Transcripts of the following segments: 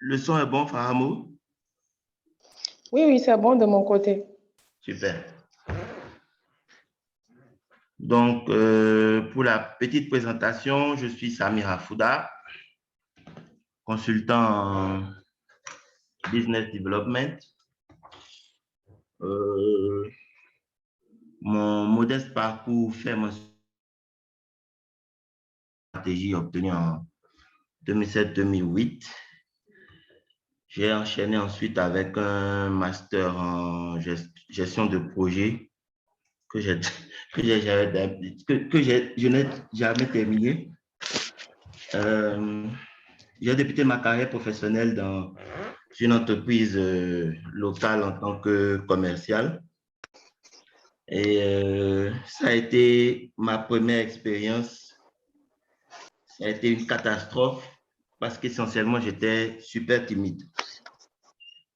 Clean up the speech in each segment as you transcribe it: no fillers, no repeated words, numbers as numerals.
Le son est bon, Fahamo? Oui, c'est bon de mon côté. Super. Donc, pour la petite présentation, je suis Samir Afouda, consultant en business development. Mon modeste parcours fait mon stratégie obtenue en 2007-2008. J'ai enchaîné ensuite avec un master en gestion de projet que je n'ai jamais terminé. J'ai débuté ma carrière professionnelle dans une entreprise locale en tant que commercial. Et ça a été ma première expérience. Ça a été une catastrophe parce qu'essentiellement, j'étais super timide.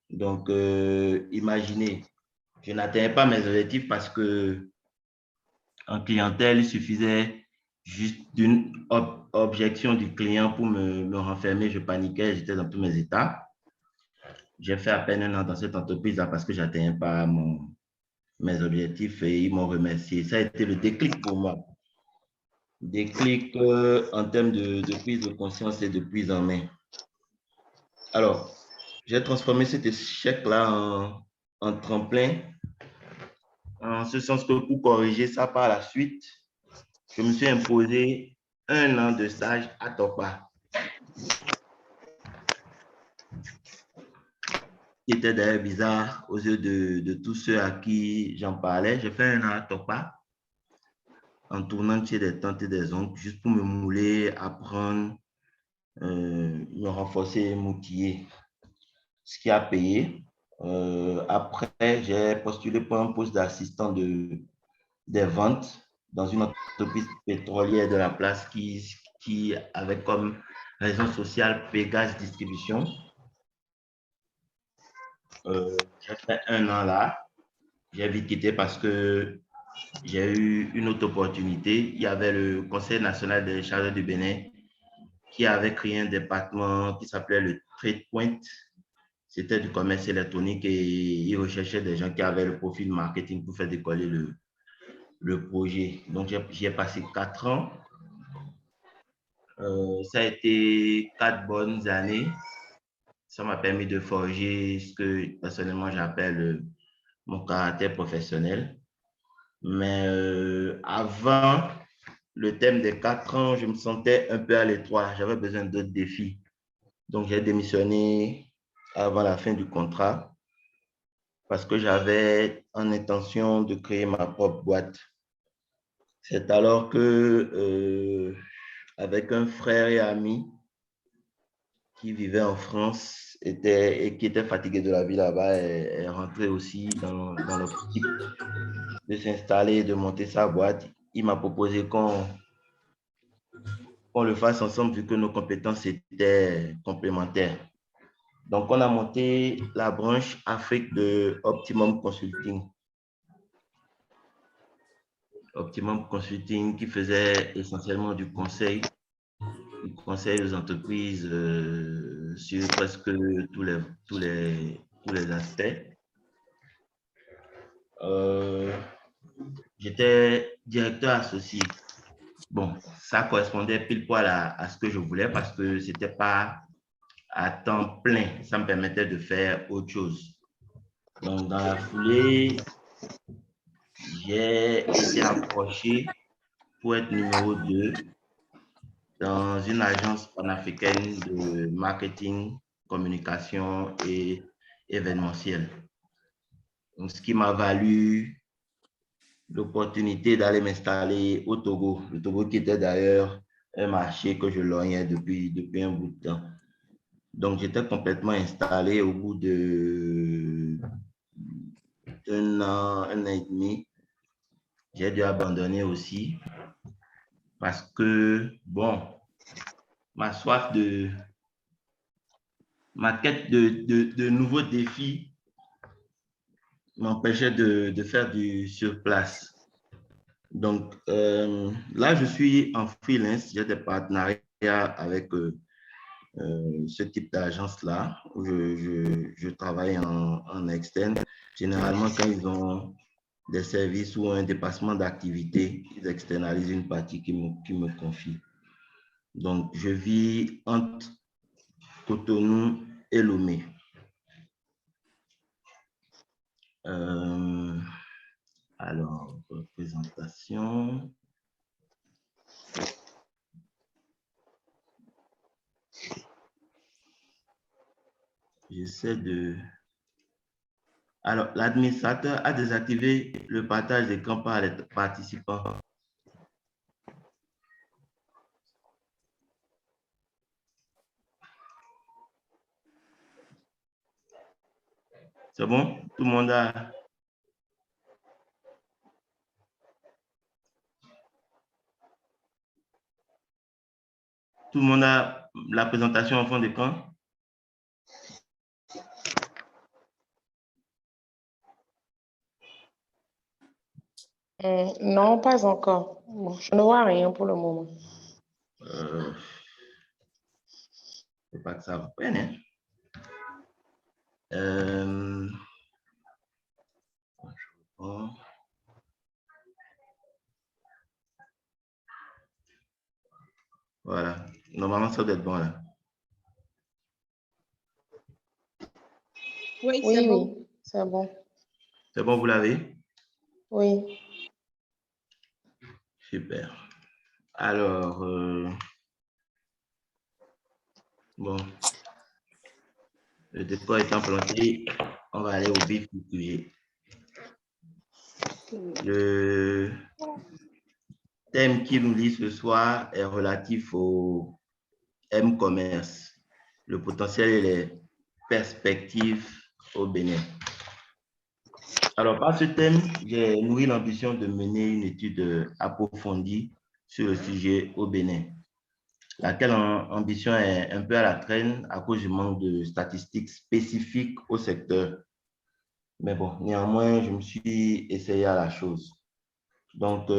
Donc, imaginez, je n'atteignais pas mes objectifs parce que en clientèle, il suffisait juste d'une objection du client pour me renfermer. Je paniquais, j'étais dans tous mes états. J'ai fait à peine un an dans cette entreprise-là parce que je n'atteignais pas mes objectifs et ils m'ont remercié. Ça a été le déclic pour moi. Déclic en termes de prise de conscience et de prise en main. Alors, j'ai transformé cet échec-là en tremplin, en ce sens que pour corriger ça par la suite, je me suis imposé un an de stage à Topa, qui était d'ailleurs bizarre aux yeux de tous ceux à qui j'en parlais. J'ai fait un an à Topa en tournant chez des tantes et des oncles, juste pour me mouler, apprendre, me renforcer, m'outiller, ce qui a payé. Après, j'ai postulé pour un poste d'assistant des ventes dans une entreprise pétrolière de la place qui avait comme raison sociale Pégase Distribution. J'ai fait un an là. J'ai vite quitté parce que j'ai eu une autre opportunité. Il y avait le Conseil national des chargeurs du Bénin qui avait créé un département qui s'appelait le Trade Point. C'était du commerce électronique et ils recherchaient des gens qui avaient le profil marketing pour faire décoller le projet. Donc, j'y ai passé 4 ans. Ça a été 4 bonnes années. Ça m'a permis de forger ce que personnellement j'appelle mon caractère professionnel. Mais avant le thème des 4 ans, je me sentais un peu à l'étroit. J'avais besoin d'autres défis. Donc, j'ai démissionné avant la fin du contrat parce que j'avais en intention de créer ma propre boîte. C'est alors que, avec un frère et ami qui vivait en France et qui était fatigué de la vie là-bas, est rentré aussi dans l'optique de s'installer, de monter sa boîte. Il m'a proposé qu'on le fasse ensemble vu que nos compétences étaient complémentaires. Donc, on a monté la branche Afrique de Optimum Consulting. Optimum Consulting qui faisait essentiellement du conseil aux entreprises sur presque tous les aspects. J'étais directeur associé. Bon, ça correspondait pile poil à ce que je voulais parce que ce n'était pas à temps plein. Ça me permettait de faire autre chose. Donc, dans la foulée, j'ai été approché pour être numéro 2 dans une agence panafricaine de marketing, communication et événementiel. Donc, ce qui m'a valu l'opportunité d'aller m'installer au Togo. Le Togo qui était d'ailleurs un marché que je lognais depuis un bout de temps. Donc, j'étais complètement installé au bout d'un an et demi. J'ai dû abandonner aussi parce que, bon, ma quête de nouveaux défis m'empêchait de faire du surplace. Donc, là, je suis en freelance. J'ai des partenariats avec ce type d'agence-là, où je travaille en externe. Généralement, quand ils ont des services ou un dépassement d'activité, ils externalisent une partie qui me confie. Donc, je vis entre Cotonou et Lomé. Alors, présentation. J'essaie de... Alors, l'administrateur a désactivé le partage d'écran par les participants. C'est bon? Tout le monde a... Tout le monde a la présentation en fond d'écran? Non, pas encore. Bon, je ne vois rien pour le moment. C'est pas que ça va peine, hein? Voilà. Normalement, ça doit être bon, là. Oui, c'est bon. Oui, c'est bon. C'est bon, vous l'avez? Oui. Super. Alors, bon, le décor étant planté, on va aller au vif du sujet. Le thème qui nous lie ce soir est relatif au M-commerce, le potentiel et les perspectives au Bénin. Alors, par ce thème, j'ai nourri l'ambition de mener une étude approfondie sur le sujet au Bénin, laquelle ambition est un peu à la traîne à cause du manque de statistiques spécifiques au secteur. Mais bon, néanmoins, je me suis essayé à la chose. Donc,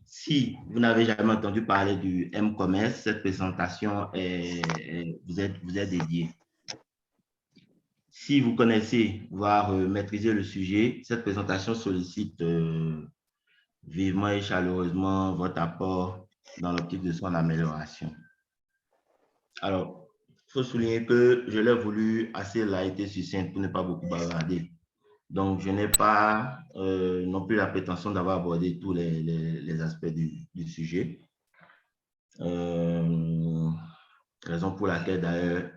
si vous n'avez jamais entendu parler du M-commerce, cette présentation vous est dédiée. Si vous connaissez, voire maîtrisez le sujet, cette présentation sollicite vivement et chaleureusement votre apport dans l'optique de son amélioration. Alors, il faut souligner que je l'ai voulu assez light et succinct pour ne pas beaucoup bavarder. Donc, je n'ai pas non plus la prétention d'avoir abordé tous les aspects du sujet. Raison pour laquelle, d'ailleurs,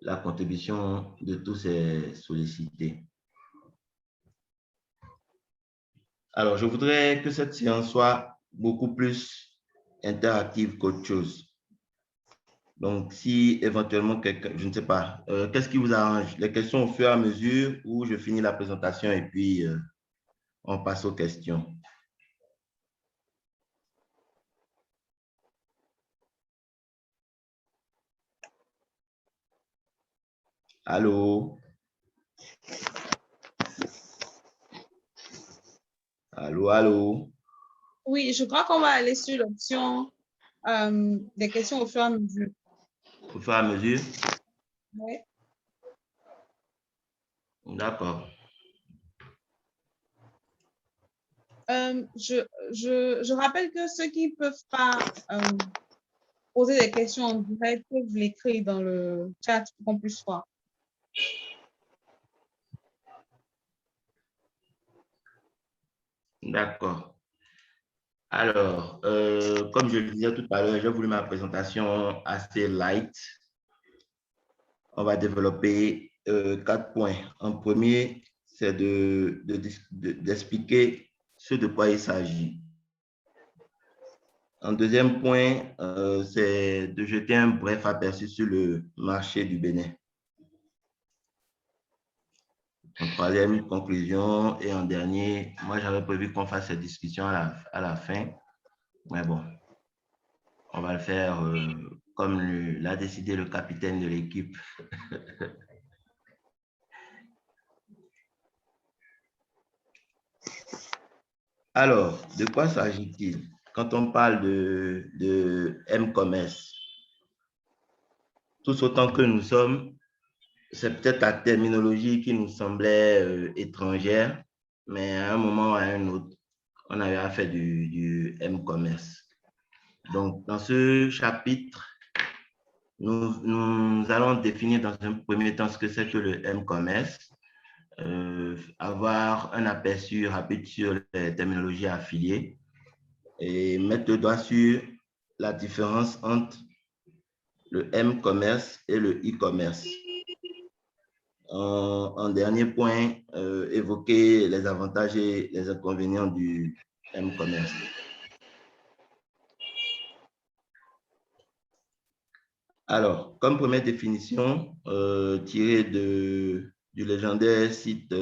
la contribution de tous est sollicitée. Alors, je voudrais que cette séance soit beaucoup plus interactive qu'autre chose. Donc, si éventuellement quelqu'un, je ne sais pas, qu'est-ce qui vous arrange? Les questions au fur et à mesure où je finis la présentation et puis on passe aux questions. Allô? Allô, allô? Oui, je crois qu'on va aller sur l'option des questions au fur et à mesure. Au fur et à mesure? Oui. D'accord. Je rappelle que ceux qui ne peuvent pas poser des questions en direct peuvent l'écrire dans le chat pour qu'on puisse voir. D'accord. Alors, comme je le disais tout à l'heure, j'ai voulu ma présentation assez light. On va développer 4 points. En premier, c'est d'expliquer ce de quoi il s'agit. En deuxième point, c'est de jeter un bref aperçu sur le marché du Bénin. En troisième, conclusion. Et en dernier, moi, j'avais prévu qu'on fasse cette discussion à la fin. Mais bon, on va le faire comme l'a décidé le capitaine de l'équipe. Alors, de quoi s'agit-il quand on parle de M-commerce? tous autant que nous sommes, c'est peut-être la terminologie qui nous semblait étrangère, mais à un moment ou à un autre, on avait affaire du M-commerce. Donc, dans ce chapitre, nous allons définir dans un premier temps ce que c'est que le M-commerce, avoir un aperçu rapide sur les terminologies affiliées et mettre le doigt sur la différence entre le M-commerce et le e-commerce. En dernier point, évoquer les avantages et les inconvénients du M-commerce. Alors, comme première définition, tirée du légendaire site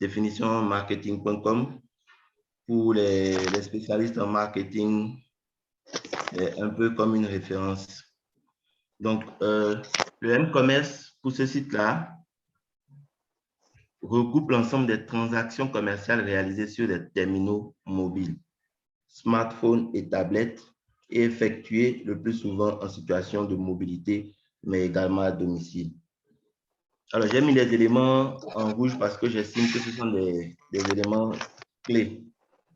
définitionmarketing.com, pour les spécialistes en marketing, c'est un peu comme une référence. Donc, le M-commerce, pour ce site-là, regroupe l'ensemble des transactions commerciales réalisées sur des terminaux mobiles, smartphones et tablettes, et effectuées le plus souvent en situation de mobilité, mais également à domicile. Alors, j'ai mis les éléments en rouge parce que j'estime que ce sont des éléments clés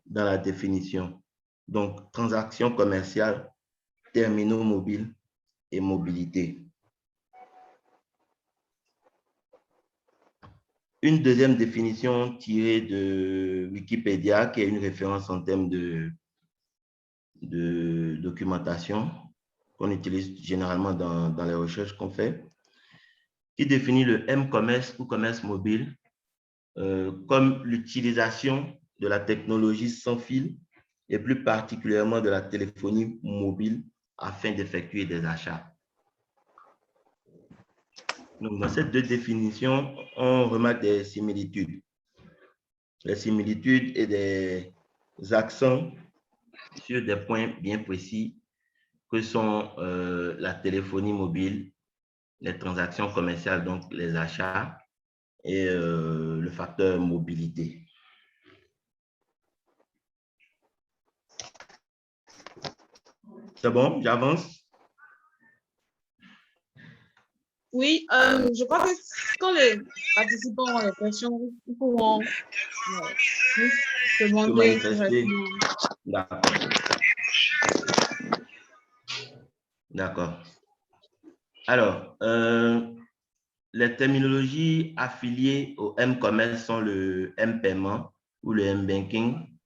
dans la définition. Donc, transactions commerciales, terminaux mobiles et mobilité. Une deuxième définition tirée de Wikipédia, qui est une référence en termes de documentation qu'on utilise généralement dans les recherches qu'on fait, qui définit le M-commerce ou commerce mobile comme l'utilisation de la technologie sans fil et plus particulièrement de la téléphonie mobile afin d'effectuer des achats. Donc, dans ces deux définitions, on remarque des similitudes. Les similitudes et des accents sur des points bien précis que sont la téléphonie mobile, les transactions commerciales, donc les achats, et le facteur mobilité. C'est bon, j'avance? Oui, je crois que quand les participants ont des questions, ils pourront demander directement. D'accord. D'accord. Alors, les terminologies affiliées au M-commerce sont le M-paiement ou le M-banking,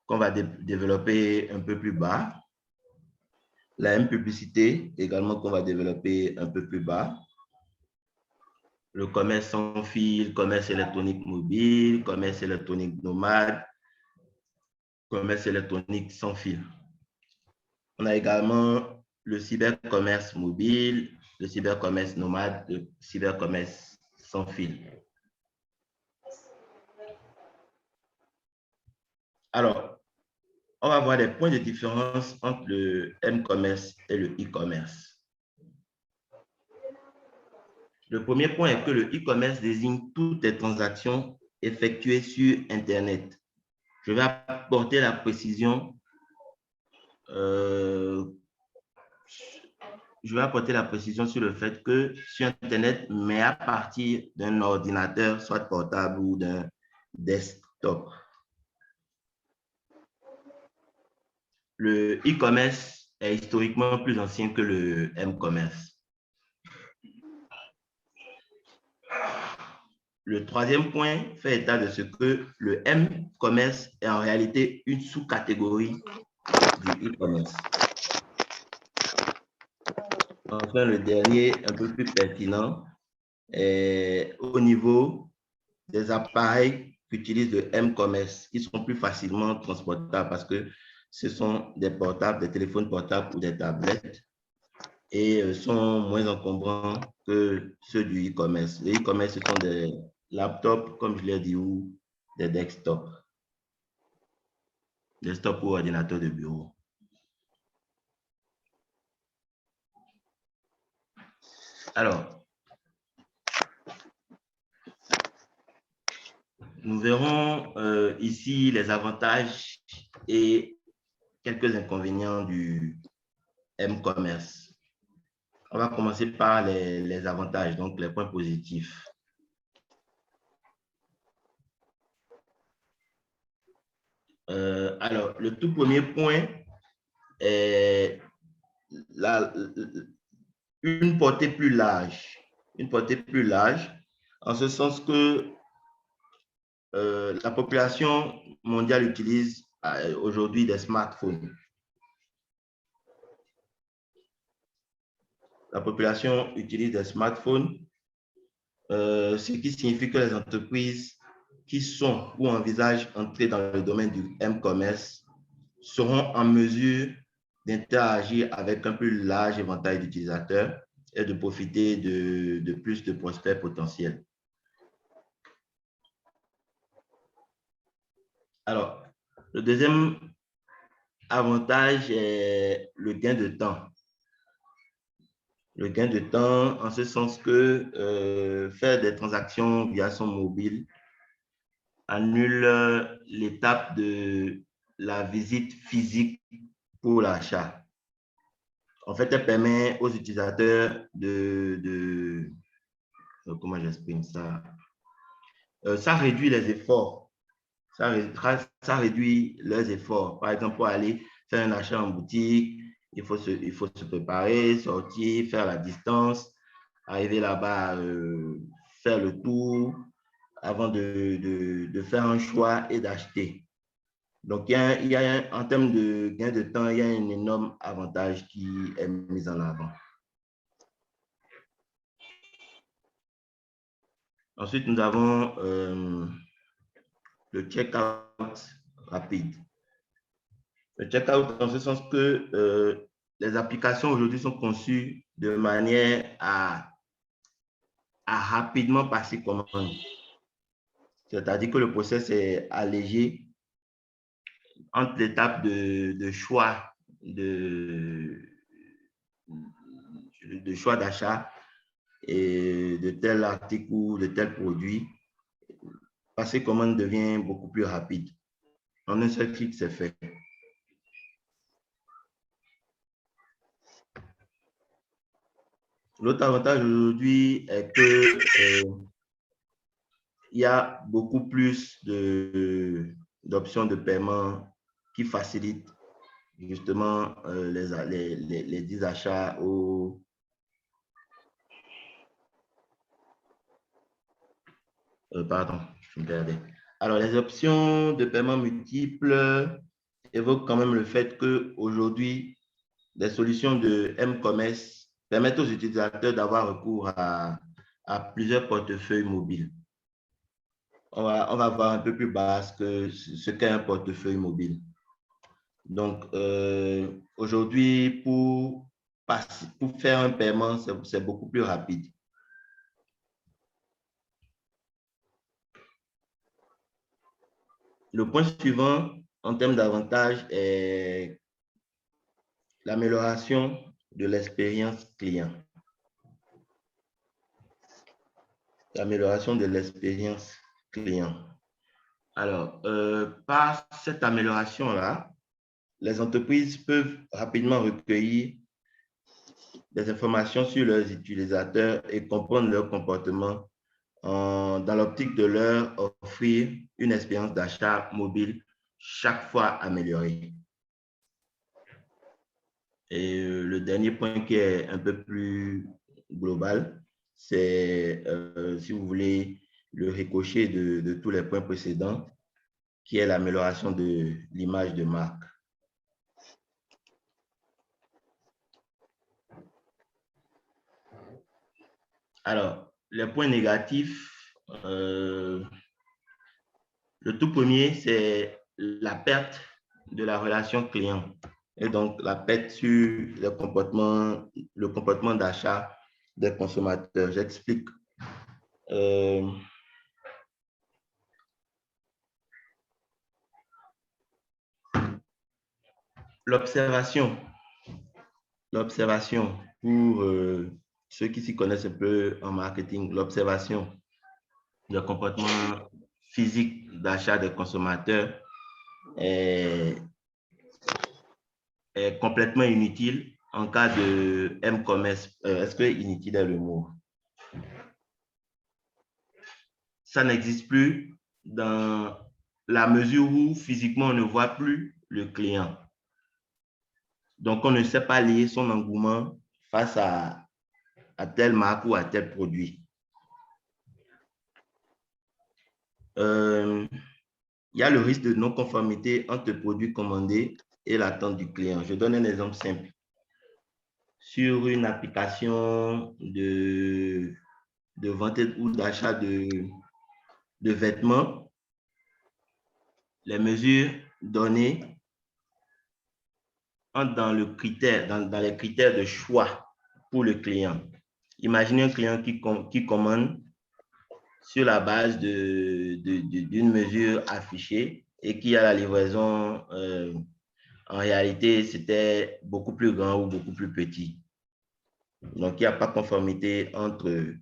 qu'on va développer un peu plus bas. La M-publicité, également, qu'on va développer un peu plus bas. Le commerce sans fil, commerce électronique mobile, commerce électronique nomade, commerce électronique sans fil. On a également le cybercommerce mobile, le cybercommerce nomade, le cybercommerce sans fil. Alors, on va voir des points de différence entre le M-commerce et le e-commerce. Le premier point est que le e-commerce désigne toutes les transactions effectuées sur Internet. Je vais apporter la précision. Sur le fait que sur Internet, mais à partir d'un ordinateur, soit portable ou d'un desktop. Le e-commerce est historiquement plus ancien que le M-commerce. Le troisième point fait état de ce que le M-commerce est en réalité une sous-catégorie du e-commerce. Enfin, le dernier, un peu plus pertinent, est au niveau des appareils qu'utilise le M-commerce, qui sont plus facilement transportables parce que ce sont des portables, des téléphones portables ou des tablettes et sont moins encombrants que ceux du e-commerce. Les e-commerce, ce sont des laptops, comme je l'ai dit, ou des desktops. Desktop ou ordinateur de bureau. Alors, nous verrons ici les avantages et quelques inconvénients du M-commerce. On va commencer par les avantages, donc les points positifs. Alors, le tout premier point est une portée plus large. Une portée plus large, en ce sens que la population mondiale utilise aujourd'hui des smartphones. La population utilise des smartphones, ce qui signifie que les entreprises qui sont ou envisagent entrer dans le domaine du M-commerce seront en mesure d'interagir avec un plus large éventail d'utilisateurs et de profiter de plus de prospects potentiels. Alors, le deuxième avantage est le gain de temps. Le gain de temps en ce sens que faire des transactions via son mobile annule l'étape de la visite physique pour l'achat. En fait, elle permet aux utilisateurs comment j'exprime ça? Ça réduit les efforts. Ça réduit leurs efforts. Par exemple, pour aller faire un achat en boutique, il faut se préparer, sortir, faire la distance, arriver là-bas, faire le tour avant de faire un choix et d'acheter. Donc, en termes de gain de temps, il y a un énorme avantage qui est mis en avant. Ensuite, nous avons le check-out rapide. Le check-out en ce sens que les applications aujourd'hui sont conçues de manière à rapidement passer commande. C'est-à-dire que le process est allégé entre l'étape de choix choix d'achat et de tel article ou de tel produit. Passer commande devient beaucoup plus rapide. En un seul clic, c'est fait. L'autre avantage aujourd'hui est que il y a beaucoup plus d'options de paiement qui facilitent justement les 10 achats au pardon, je me perdais. Alors, les options de paiement multiples évoquent quand même le fait qu'aujourd'hui, des solutions de M-commerce permettent aux utilisateurs d'avoir recours à plusieurs portefeuilles mobiles. On va voir un peu plus bas ce qu'est un portefeuille mobile. Donc, aujourd'hui, pour faire un paiement, c'est beaucoup plus rapide. Le point suivant en termes d'avantages est l'amélioration de l'expérience client. L'amélioration de l'expérience client. Alors, par cette amélioration-là, les entreprises peuvent rapidement recueillir des informations sur leurs utilisateurs et comprendre leur comportement dans l'optique de leur offrir une expérience d'achat mobile chaque fois améliorée. Et le dernier point qui est un peu plus global, c'est, si vous voulez, le ricochet de tous les points précédents, qui est l'amélioration de l'image de marque. Alors, les points négatifs, le tout premier, c'est la perte de la relation client et donc la perte sur le comportement d'achat des consommateurs. J'explique. L'observation pour ceux qui s'y connaissent un peu en marketing, l'observation du comportement physique d'achat des consommateurs est complètement inutile en cas de M-commerce, est-ce que inutile est le mot? Ça n'existe plus dans la mesure où physiquement on ne voit plus le client. Donc, on ne sait pas lier son engouement face à telle marque ou à tel produit. Il y a le risque de non-conformité entre le produit commandé et l'attente du client. Je donne un exemple simple. Sur une application de vente ou d'achat de vêtements, les mesures données entrent dans les critères de choix pour le client. Imaginez un client qui commande sur la base d'une mesure affichée et qui a la livraison, en réalité, c'était beaucoup plus grand ou beaucoup plus petit. Donc, il n'y a pas conformité entre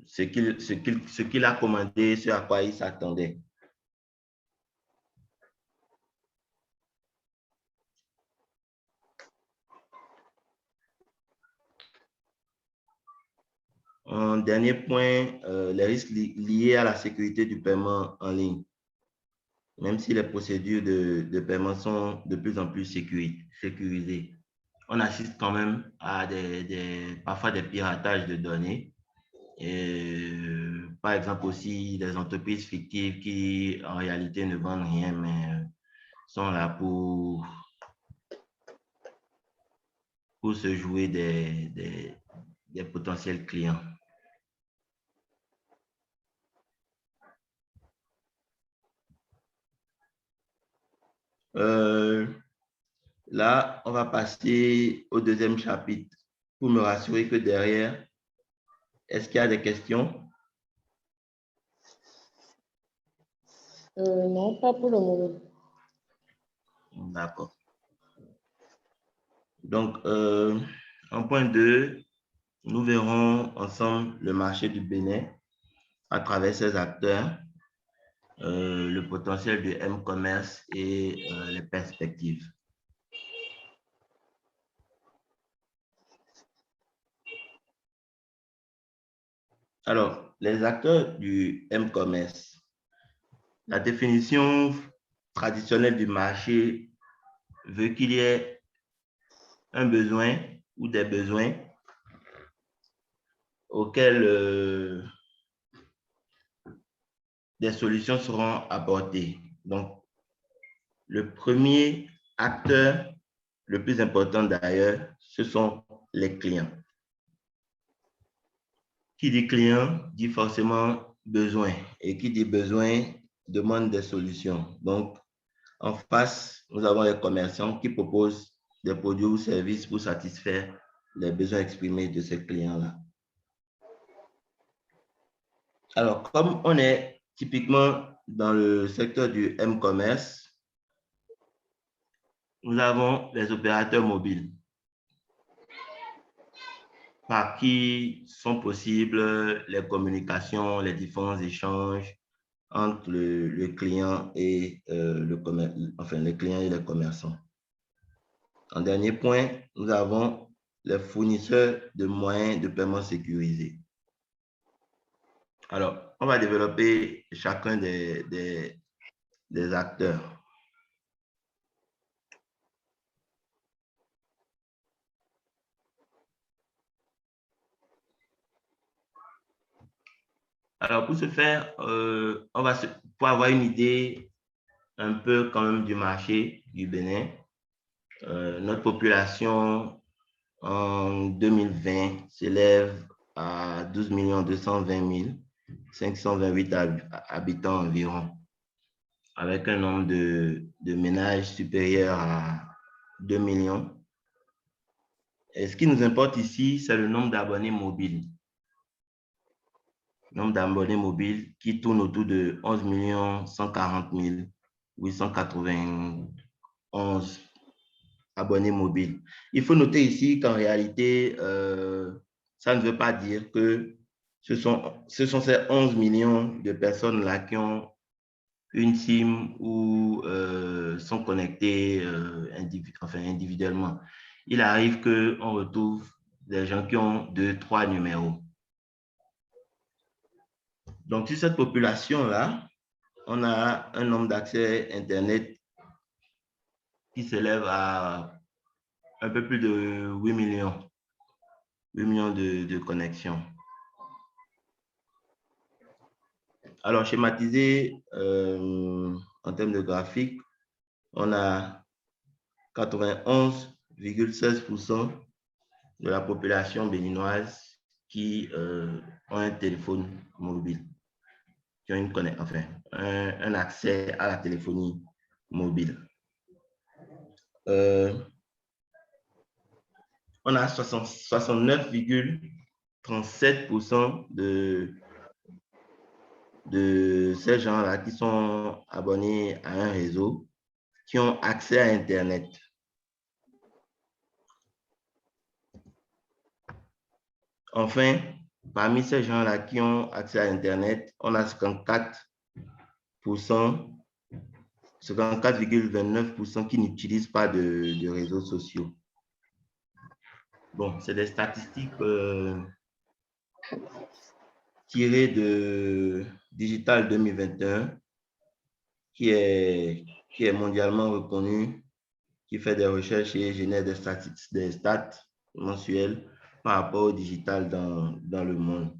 ce qu'il a commandé, ce à quoi il s'attendait. Un dernier point, les risques liés à la sécurité du paiement en ligne. Même si les procédures de paiement sont de plus en plus sécurisées, on assiste quand même à parfois des piratages de données. Et, par exemple aussi des entreprises fictives qui en réalité ne vendent rien, mais sont là pour se jouer des potentiels clients. Là, on va passer au deuxième chapitre pour me rassurer que derrière, est-ce qu'il y a des questions? Non, pas pour le moment. D'accord. Donc, en point 2, nous verrons ensemble le marché du Bénin à travers ses acteurs, le potentiel du M-commerce et les perspectives. Alors, les acteurs du M-commerce. La définition traditionnelle du marché veut qu'il y ait un besoin ou des besoins auxquels des solutions seront apportées. Donc, le premier acteur, le plus important d'ailleurs, ce sont les clients. Qui dit client dit forcément besoin. Et qui dit besoin demande des solutions. Donc, en face, nous avons les commerçants qui proposent des produits ou services pour satisfaire les besoins exprimés de ces clients-là. Alors, comme on est typiquement dans le secteur du M-commerce, nous avons les opérateurs mobiles par qui sont possibles les communications, les différents échanges entre le client et les clients et les commerçants. En dernier point, nous avons les fournisseurs de moyens de paiement sécurisés. Alors, on va développer chacun des acteurs. Alors, pour ce faire, pour avoir une idée un peu quand même du marché du Bénin, notre population en 2020 s'élève à 12 220 528 habitants environ, avec un nombre de ménages supérieur à 2 millions. Et ce qui nous importe ici, c'est le nombre d'abonnés mobiles. Nombre d'abonnés mobiles qui tourne autour de 11 140 891 abonnés mobiles. Il faut noter ici qu'en réalité, ça ne veut pas dire que ce sont ces 11 millions de personnes-là qui ont une SIM ou sont connectés individuellement. Il arrive qu'on retrouve des gens qui ont 2, 3 numéros. Donc, sur cette population-là, on a un nombre d'accès Internet qui s'élève à un peu plus de 8 millions de connexions. Alors, schématisé en termes de graphique, on a 91,16% de la population béninoise qui ont un téléphone mobile, qui ont un accès à la téléphonie mobile. On a 69,37% de ces gens-là qui sont abonnés à un réseau, qui ont accès à Internet. Enfin, parmi ces gens-là qui ont accès à Internet, on a 54,29% qui n'utilisent pas de réseaux sociaux. Bon, c'est des statistiques tirées de Digital 2021, qui est mondialement reconnu, qui fait des recherches et génère des stats mensuelles par rapport au digital dans le monde.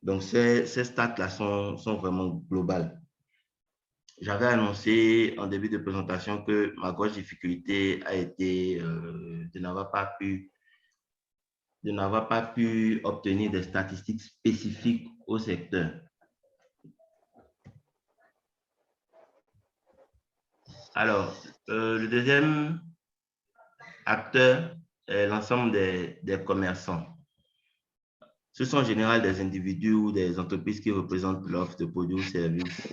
Donc, ces stats-là sont vraiment globales. J'avais annoncé en début de présentation que ma grosse difficulté a été de n'avoir pas pu obtenir des statistiques spécifiques au secteur. Alors, le deuxième acteur est l'ensemble des commerçants. Ce sont en général des individus ou des entreprises qui représentent l'offre de produits ou services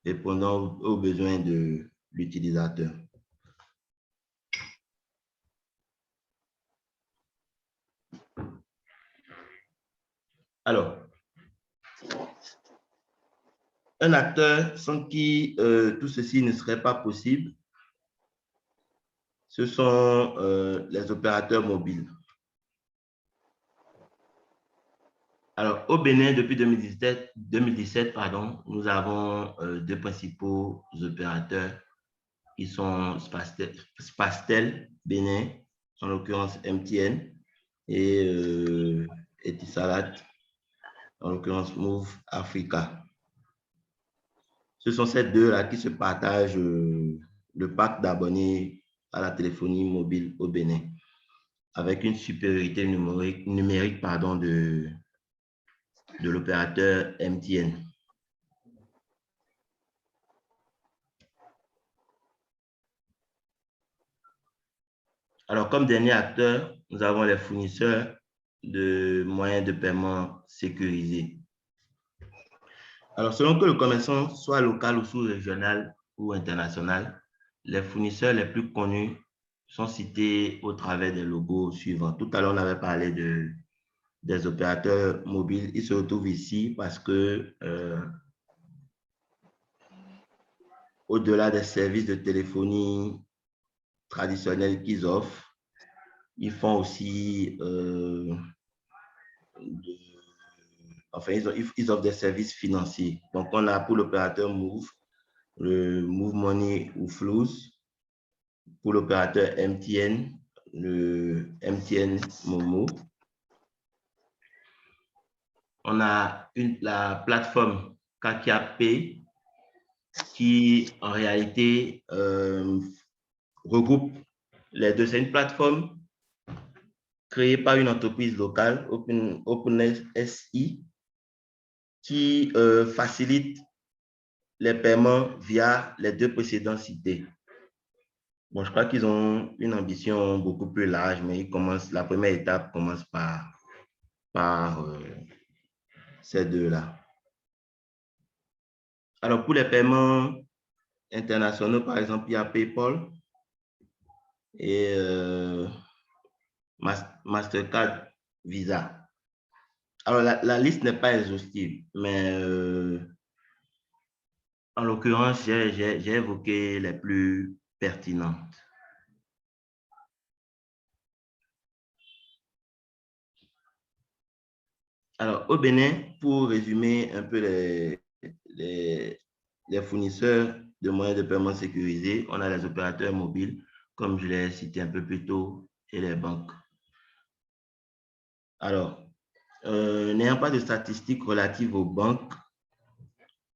répondant aux besoins de l'utilisateur. Alors, un acteur sans qui tout ceci ne serait pas possible, ce sont les opérateurs mobiles. Alors, au Bénin, depuis 2017, nous avons deux principaux opérateurs qui sont Spastel Bénin, en l'occurrence MTN, et Etisalat, en l'occurrence Move Africa. Ce sont ces deux-là qui se partagent le pack d'abonnés à la téléphonie mobile au Bénin, avec une supériorité numérique de l'opérateur MTN. Alors, comme dernier acteur, nous avons les fournisseurs de moyens de paiement sécurisés. Alors, selon que le commerçant soit local ou sous-régional ou international, les fournisseurs les plus connus sont cités au travers des logos suivants. Tout à l'heure, on avait parlé des opérateurs mobiles. Ils se retrouvent ici parce que au-delà des services de téléphonie traditionnels qu'ils offrent, ils font aussi ils offrent des services financiers. Donc, on a pour l'opérateur Move, le Move Money ou Flows. Pour l'opérateur MTN, le MTN Momo. On a la plateforme Kakia Pay qui, en réalité, regroupe les deux. C'est une plateforme créée par une entreprise locale, OpenSI, qui facilite les paiements via les deux précédents cités. Bon, je crois qu'ils ont une ambition beaucoup plus large, mais la première étape commence par ces deux-là. Alors, pour les paiements internationaux, par exemple, il y a PayPal et Mastercard, Visa. Alors, la liste n'est pas exhaustive, mais En l'occurrence, j'ai évoqué les plus pertinentes. Alors, au Bénin, pour résumer un peu les fournisseurs de moyens de paiement sécurisés, on a les opérateurs mobiles, comme je l'ai cité un peu plus tôt, et les banques. Alors, n'ayant pas de statistiques relatives aux banques,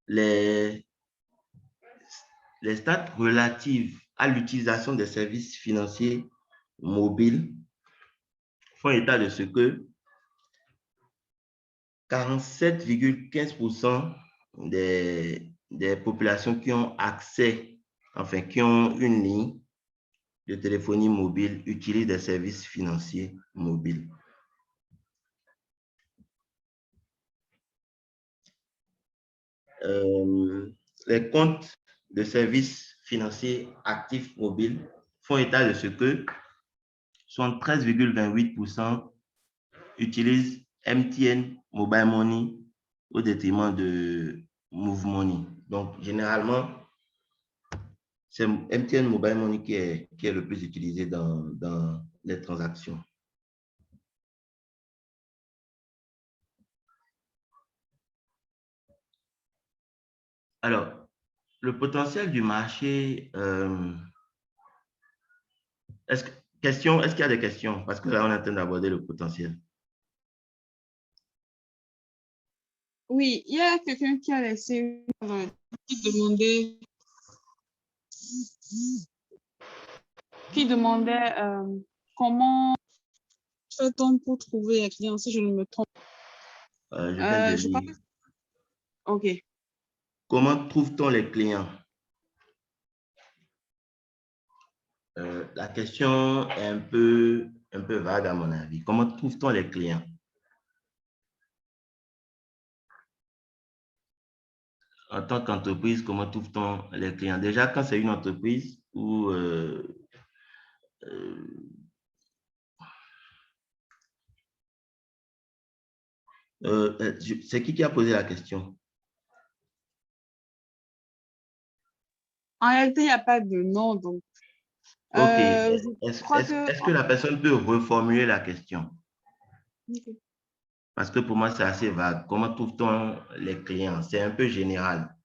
les stats relatives à l'utilisation des services financiers mobiles font état de ce que 47,15% des populations qui ont accès, enfin qui ont une ligne de téléphonie mobile utilisent des services financiers mobiles. Les comptes de services financiers actifs mobiles font état de ce que 73,28% utilisent MTN Mobile Money au détriment de Move Money. Donc, généralement, c'est MTN Mobile Money qui est le plus utilisé dans les transactions. Alors, le potentiel du marché, est-ce qu'il y a des questions? Parce que là, on est en train d'aborder le potentiel. Oui, il y a quelqu'un qui a laissé qui demandait comment fait-on pour trouver les clients, si je ne me trompe. Je viens de lire. OK. Comment trouve-t-on les clients? La question est un peu vague à mon avis. Comment trouve-t-on les clients? En tant qu'entreprise, comment trouve-t-on les clients? Déjà, quand c'est une entreprise où c'est qui a posé la question? En réalité, il n'y a pas de nom, donc. OK. Est-ce que la personne peut reformuler la question? Okay. Parce que pour moi, c'est assez vague. Comment trouve-t-on les clients? C'est un peu général.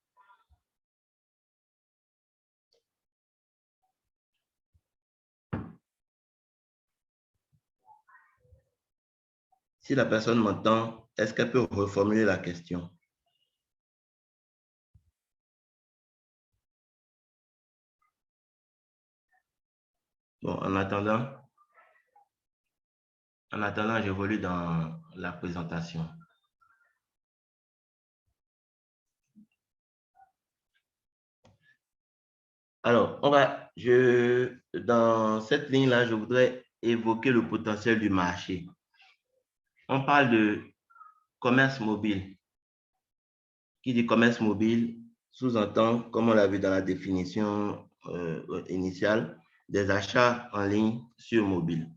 Si la personne m'entend, est-ce qu'elle peut reformuler la question? Bon, en attendant, j'évolue dans la présentation. Alors, dans cette ligne-là, je voudrais évoquer le potentiel du marché. On parle de commerce mobile. Qui dit commerce mobile sous-entend, comme on l'a vu dans la définition initiale, des achats en ligne sur mobile,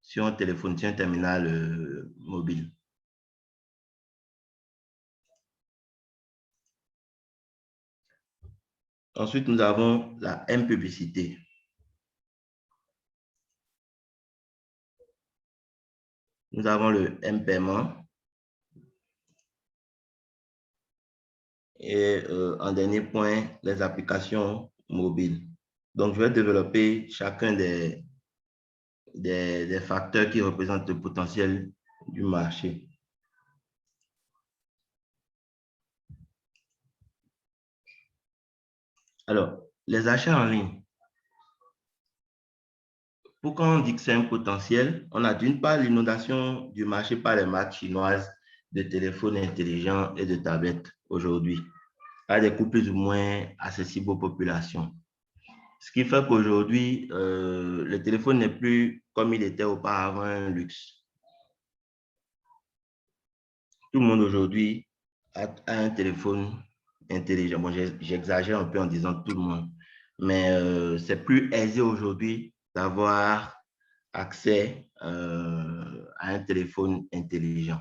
sur un téléphone, sur un terminal mobile. Ensuite, nous avons la M-publicité. Nous avons le M-paiement. Et en dernier point, les applications mobiles. Donc, je vais développer chacun des facteurs qui représentent le potentiel du marché. Alors, les achats en ligne. Pourquoi on dit que c'est un potentiel? On a d'une part l'inondation du marché par les marques chinoises de téléphones intelligents et de tablettes aujourd'hui, à des coûts plus ou moins accessibles aux populations. Ce qui fait qu'aujourd'hui, le téléphone n'est plus comme il était auparavant un luxe. Tout le monde aujourd'hui a un téléphone intelligent. Bon, j'exagère un peu en disant tout le monde, mais c'est plus aisé aujourd'hui d'avoir accès à un téléphone intelligent.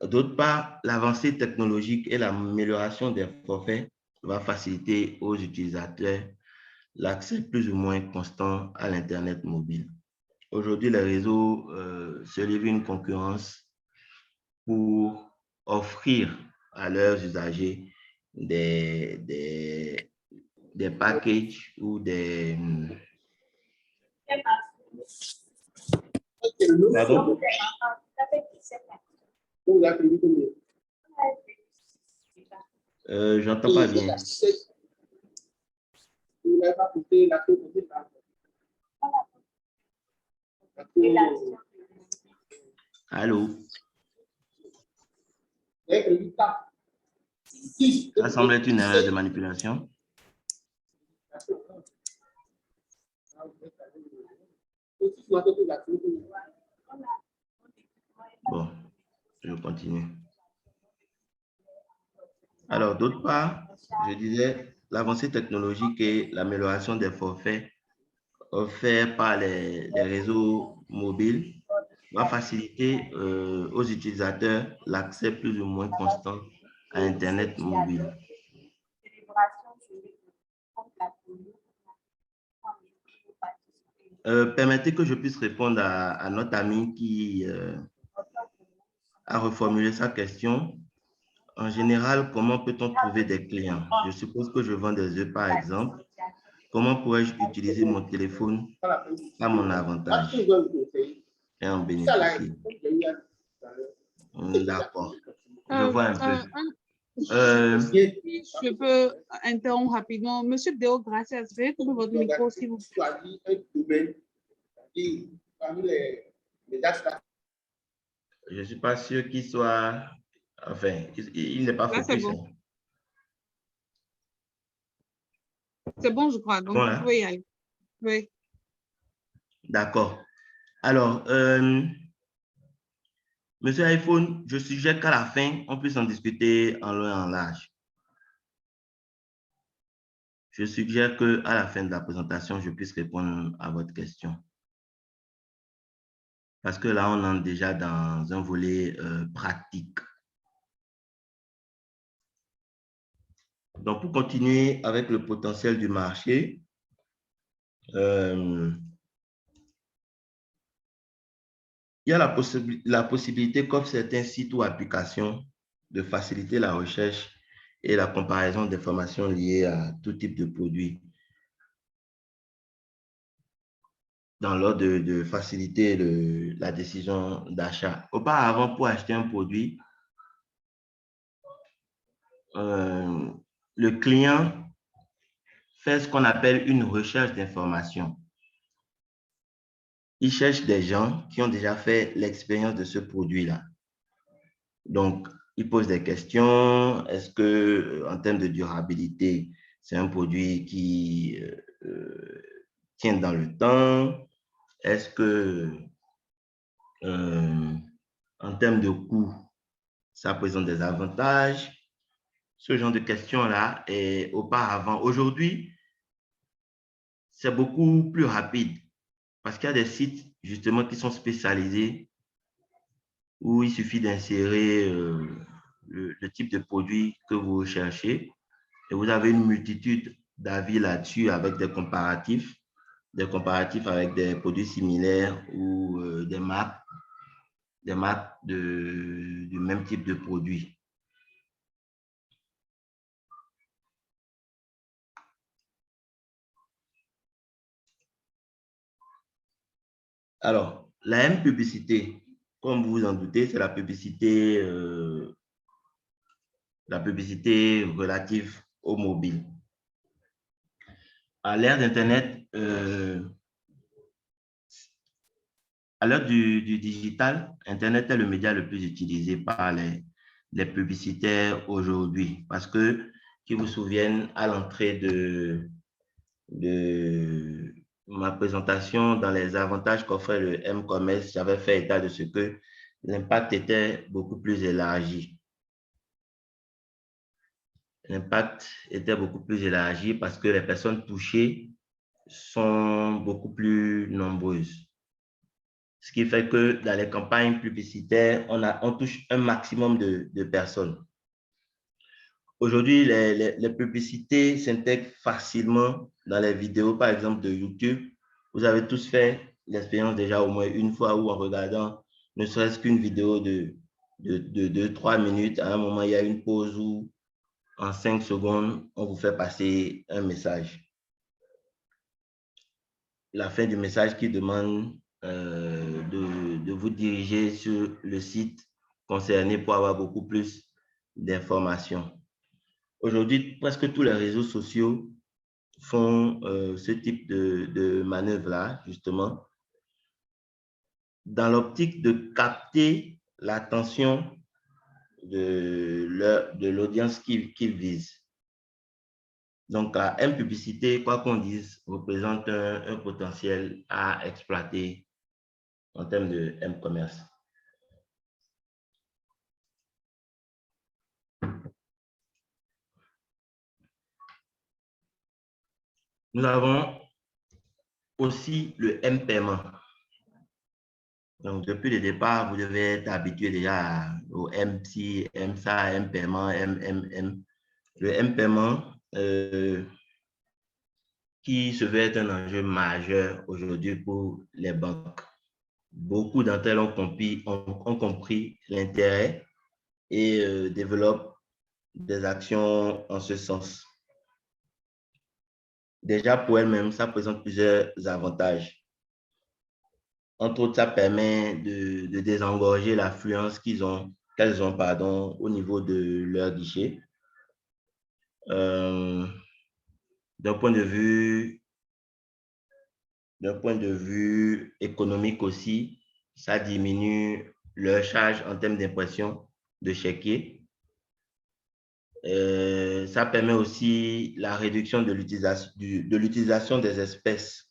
D'autre part, l'avancée technologique et l'amélioration des forfaits va faciliter aux utilisateurs l'accès plus ou moins constant à l'Internet mobile. Aujourd'hui, les réseaux se livrent une concurrence pour offrir à leurs usagers des packages ou des... Pardon? J'entends pas bien. Allô? Ça semble être une erreur de manipulation. Bon, je continue. Alors, d'autre part, je disais, l'avancée technologique et l'amélioration des forfaits offerts par les réseaux mobiles va faciliter aux utilisateurs l'accès plus ou moins constant à Internet mobile. Permettez que je puisse répondre à notre ami qui a reformulé sa question. En général, comment peut-on trouver des clients? Je suppose que je vends des œufs, par exemple. Comment pourrais-je utiliser mon téléphone à mon avantage et en bénéficier? D'accord. Je vois un peu. Je peux interrompre rapidement. Monsieur Deo Gracias, veuillez couper votre micro s'il vous plaît. Je ne suis pas sûr qu'il soit... Enfin, il n'est pas Là, c'est focus. bon. C'est bon, je crois. Donc, Voilà. vous pouvez y aller. Oui. D'accord. Alors, Monsieur iPhone, je suggère qu'à la fin, on puisse en discuter en long et en large. Je suggère qu'à la fin de la présentation, je puisse répondre à votre question. Parce que là, on entre déjà dans un volet pratique. Donc, pour continuer avec le potentiel du marché, il y a la possibilité qu'offrent certains sites ou applications de faciliter la recherche et la comparaison d'informations liées à tout type de produits, dans l'ordre de faciliter la décision d'achat. Auparavant, pour acheter un produit, le client fait ce qu'on appelle une recherche d'information. Il cherche des gens qui ont déjà fait l'expérience de ce produit-là. Donc, il pose des questions. Est-ce que, en termes de durabilité, c'est un produit qui tient dans le temps? Est-ce que, en termes de coût, ça présente des avantages? Ce genre de questions-là, et auparavant, aujourd'hui, c'est beaucoup plus rapide parce qu'il y a des sites justement qui sont spécialisés où il suffit d'insérer le type de produit que vous recherchez et vous avez une multitude d'avis là-dessus avec des comparatifs avec des produits similaires ou des marques du même type de produit. Alors, la M-publicité, comme vous vous en doutez, c'est la publicité relative au mobile. À l'ère d'Internet, à l'heure du digital, Internet est le média le plus utilisé par les publicitaires aujourd'hui parce que, qui vous souviennent, à l'entrée de ma présentation dans les avantages qu'offrait le M-commerce, j'avais fait état de ce que l'impact était beaucoup plus élargi. L'impact était beaucoup plus élargi parce que les personnes touchées sont beaucoup plus nombreuses. Ce qui fait que dans les campagnes publicitaires, on touche un maximum de personnes. Aujourd'hui, les publicités s'intègrent facilement dans les vidéos, par exemple, de YouTube. Vous avez tous fait l'expérience déjà au moins une fois où en regardant ne serait-ce qu'une vidéo de 2-3 minutes, à un moment, il y a une pause où en 5 secondes, on vous fait passer un message. La fin du message qui demande de vous diriger sur le site concerné pour avoir beaucoup plus d'informations. Aujourd'hui, presque tous les réseaux sociaux font ce type de manœuvre-là, justement, dans l'optique de capter l'attention de l'audience qu'ils visent. Donc, la M-publicité, quoi qu'on dise, représente un potentiel à exploiter en termes de M-commerce. Nous avons aussi le M-paiement. Donc, depuis le départ, vous devez être habitué déjà au MC, MSA, M-paiement, MMM. Le M-paiement, qui se veut être un enjeu majeur aujourd'hui pour les banques. Beaucoup d'entre elles ont compris l'intérêt et développent des actions en ce sens. Déjà, pour elles-mêmes, ça présente plusieurs avantages. Entre autres, ça permet de désengorger l'affluence qu'elles ont au niveau de leur guichet. D'un point de vue économique aussi, ça diminue leur charge en termes d'impression de chéquier. Ça permet aussi la réduction de l'utilisation des espèces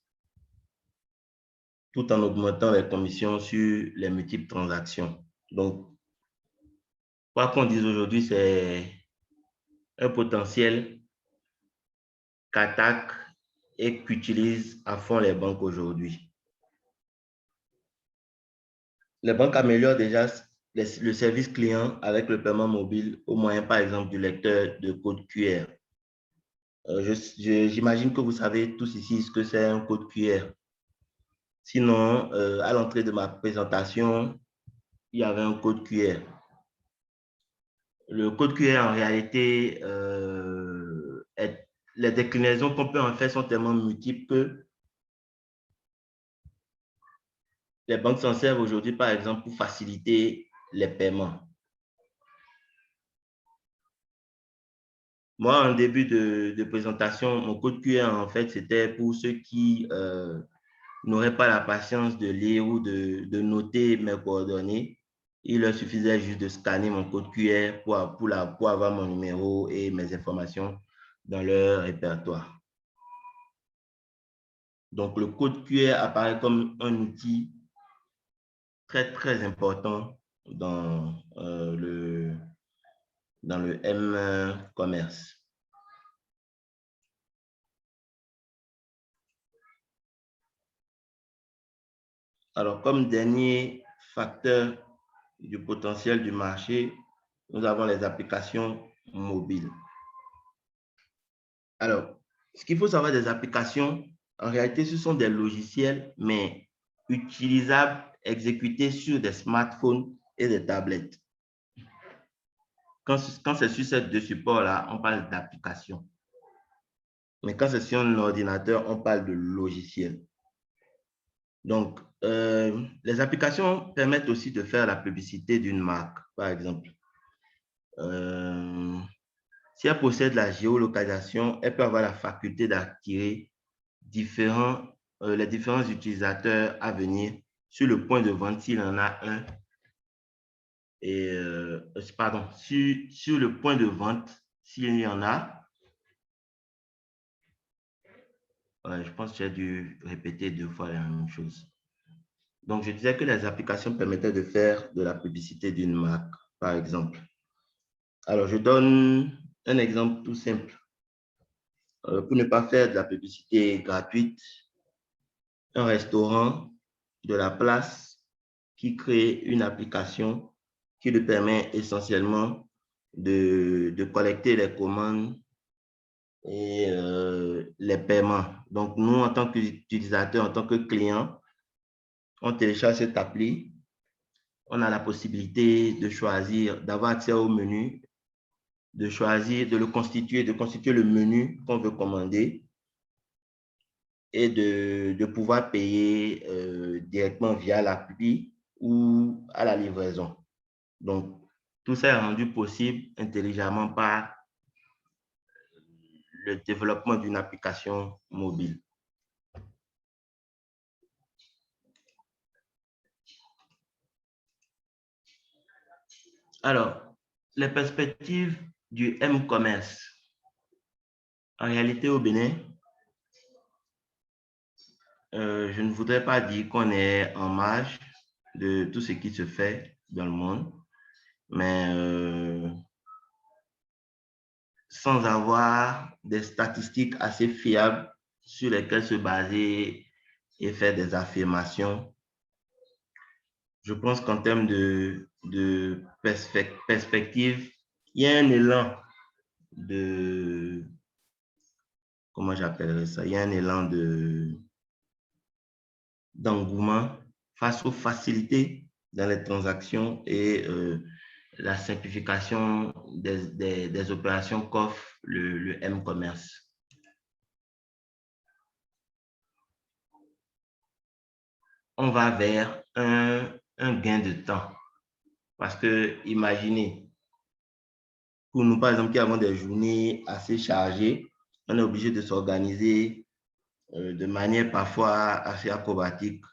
tout en augmentant les commissions sur les multiples transactions. Donc, quoi qu'on dise aujourd'hui, c'est un potentiel qu'attaquent et qu'utilisent à fond les banques aujourd'hui. Les banques améliorent déjà le service client avec le paiement mobile au moyen, par exemple, du lecteur de code QR. J'imagine que vous savez tous ici ce que c'est un code QR. Sinon, à l'entrée de ma présentation, il y avait un code QR. Le code QR, en réalité, les déclinaisons qu'on peut en faire sont tellement multiples que les banques s'en servent aujourd'hui, par exemple, pour faciliter les paiements. Moi, en début de présentation, mon code QR, en fait, c'était pour ceux qui n'auraient pas la patience de lire ou de noter mes coordonnées. Il leur suffisait juste de scanner mon code QR pour avoir mon numéro et mes informations dans leur répertoire. Donc, le code QR apparaît comme un outil très, très important dans le M-commerce. Alors, comme dernier facteur du potentiel du marché, nous avons les applications mobiles. Alors, ce qu'il faut savoir des applications, en réalité, ce sont des logiciels, mais utilisables, exécutés sur des smartphones et des tablettes. Quand c'est sur ces deux supports-là, on parle d'application. Mais quand c'est sur un ordinateur, on parle de logiciel. Donc, les applications permettent aussi de faire la publicité d'une marque, par exemple. Si elle possède la géolocalisation, elle peut avoir la faculté d'attirer les différents utilisateurs à venir sur le point de vente s'il en a un. Et, pardon, sur le point de vente s'il y en a. Je pense que j'ai dû répéter 2 fois la même chose. Donc, je disais que les applications permettaient de faire de la publicité d'une marque, par exemple. Alors, je donne un exemple tout simple. Pour ne pas faire de la publicité gratuite, un restaurant de la place qui crée une application qui lui permet essentiellement de collecter les commandes et les paiements. Donc, nous, en tant qu'utilisateurs, en tant que clients, on télécharge cette appli. On a la possibilité de choisir, d'avoir accès au menu, de choisir, de constituer le menu qu'on veut commander et de pouvoir payer directement via l'appli ou à la livraison. Donc, tout ça est rendu possible intelligemment par le développement d'une application mobile. Alors, les perspectives du M-commerce. En réalité, au Bénin, je ne voudrais pas dire qu'on est en marge de tout ce qui se fait dans le monde, mais sans avoir des statistiques assez fiables sur lesquelles se baser et faire des affirmations, je pense qu'en termes de perspective, il y a un élan de, comment j'appellerais ça, il y a un élan d'engouement face aux facilités dans les transactions et la simplification des opérations qu'offre le M-commerce. On va vers un gain de temps. Parce que, imaginez, pour nous, par exemple, qui avons des journées assez chargées, on est obligé de s'organiser de manière parfois assez acrobatique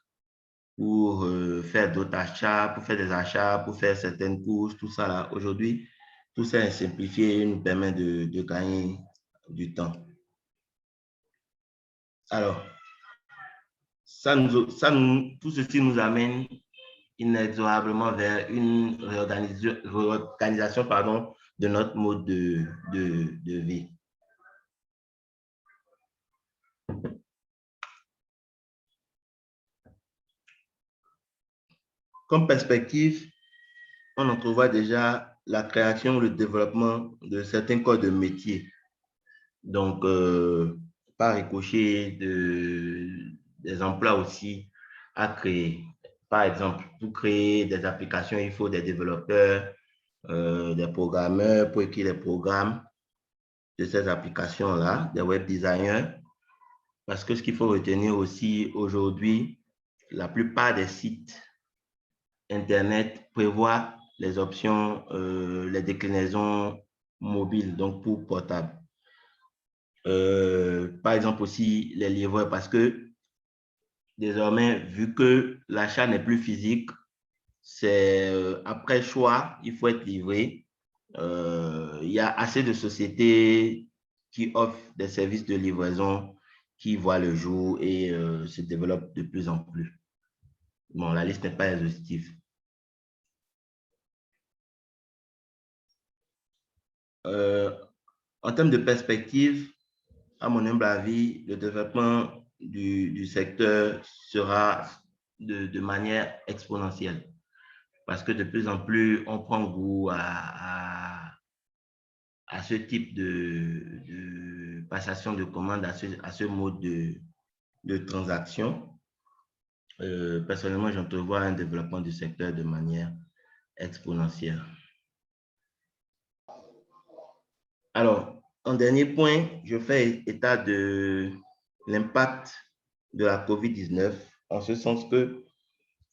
pour faire d'autres achats, pour faire des achats, pour faire certaines courses, tout ça là. Aujourd'hui, tout ça est simplifié et nous permet de gagner du temps. Alors, tout ceci nous amène inexorablement vers une réorganisation de notre mode de vie. Comme perspective, on entrevoit déjà la création, le développement de certains corps de métier. Donc, par ricochet des emplois aussi à créer. Par exemple, pour créer des applications, il faut des développeurs, des programmeurs pour écrire les programmes de ces applications-là, des web designers. Parce que ce qu'il faut retenir aussi aujourd'hui, la plupart des sites Internet prévoient les options, les déclinaisons mobiles, donc pour portable. Par exemple aussi les livreurs, parce que désormais, vu que l'achat n'est plus physique, c'est après choix, il faut être livré. Il y a assez de sociétés qui offrent des services de livraison qui voient le jour et se développent de plus en plus. Bon, la liste n'est pas exhaustive. En termes de perspective, à mon humble avis, le développement du secteur sera de manière exponentielle. Parce que de plus en plus, on prend goût à ce type de passation de commandes, à ce mode de transaction. Personnellement, j'entrevois un développement du secteur de manière exponentielle. Alors, en dernier point, je fais état de l'impact de la COVID-19, en ce sens que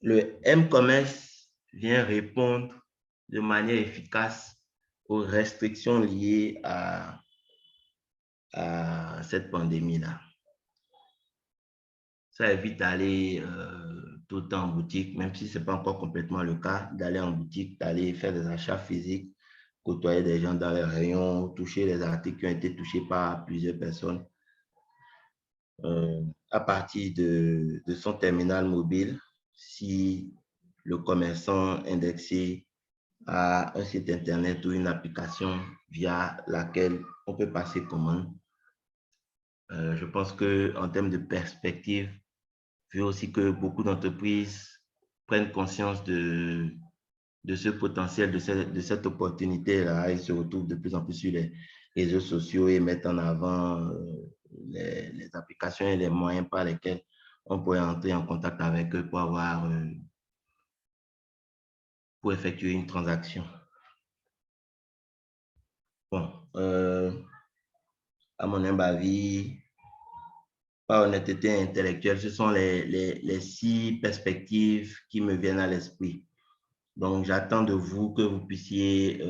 le M-commerce vient répondre de manière efficace aux restrictions liées à cette pandémie-là. Ça évite d'aller tout le temps en boutique, même si ce n'est pas encore complètement le cas, d'aller en boutique, d'aller faire des achats physiques, côtoyer des gens dans les rayons, toucher les articles qui ont été touchés par plusieurs personnes. À partir de son terminal mobile, si le commerçant indexé a un site internet ou une application via laquelle on peut passer commande. Je pense qu'en termes de perspective, vu aussi que beaucoup d'entreprises prennent conscience de ce potentiel, de cette opportunité-là. Ils se retrouvent de plus en plus sur les réseaux sociaux et mettent en avant les applications et les moyens par lesquels on pourrait entrer en contact avec eux pour effectuer une transaction. Bon, à mon humble avis, par honnêteté intellectuelle, ce sont les 6 perspectives qui me viennent à l'esprit. Donc, j'attends de vous que vous puissiez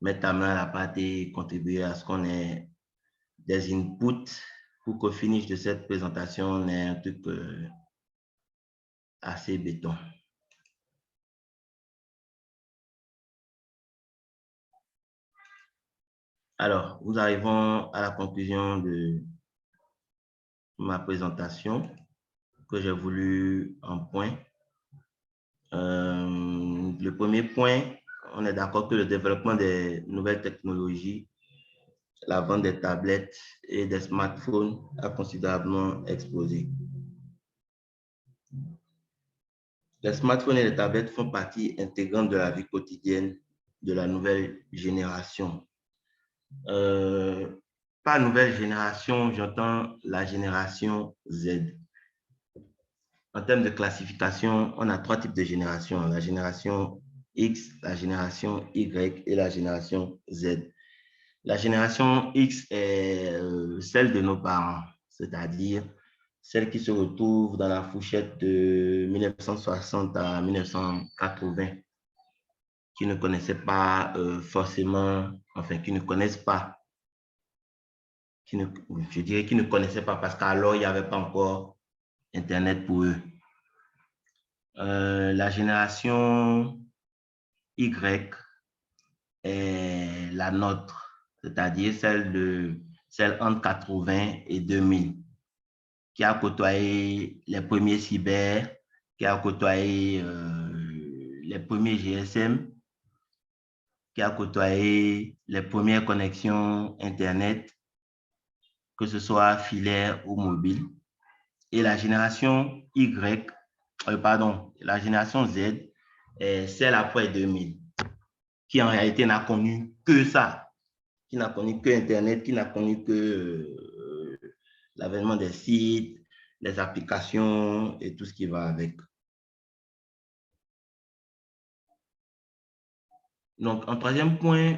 mettre la main à la pâte et contribuer à ce qu'on ait des inputs pour qu'au finish de cette présentation, on ait un truc assez béton. Alors, nous arrivons à la conclusion de ma présentation que j'ai voulu en point. Le premier point, on est d'accord que le développement des nouvelles technologies, la vente des tablettes et des smartphones a considérablement explosé. Les smartphones et les tablettes font partie intégrante de la vie quotidienne de la nouvelle génération. Par nouvelle génération, j'entends la génération Z. En termes de classification, on a 3 types de générations. La génération X, la génération Y et la génération Z. La génération X est celle de nos parents, c'est-à-dire celle qui se retrouve dans la fourchette de 1960 à 1980, qui ne connaissaient pas forcément, enfin, qui ne connaissent pas, je dirais qu'ils ne connaissaient pas parce qu'alors, il n'y avait pas encore Internet pour eux. La génération Y est la nôtre, c'est-à-dire celle entre 80 et 2000, qui a côtoyé les premiers cyber, qui a côtoyé les premiers GSM, qui a côtoyé les premières connexions Internet, que ce soit filaire ou mobile. Et la génération la génération Z est celle après 2000, qui en réalité n'a connu que ça, qui n'a connu que Internet, qui n'a connu que l'avènement des sites, les applications et tout ce qui va avec. Donc, en troisième point,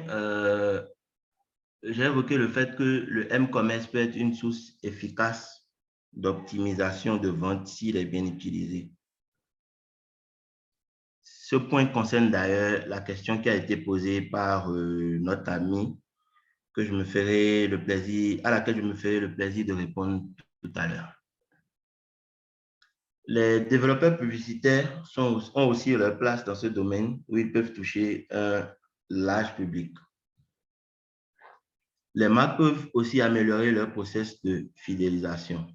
j'ai évoqué le fait que le M-commerce peut être une source efficace d'optimisation de vente s'il est bien utilisé. Ce point concerne d'ailleurs la question qui a été posée par notre ami à laquelle je me ferai le plaisir de répondre tout à l'heure. Les développeurs publicitaires ont aussi leur place dans ce domaine où ils peuvent toucher un large public. Les marques peuvent aussi améliorer leur process de fidélisation.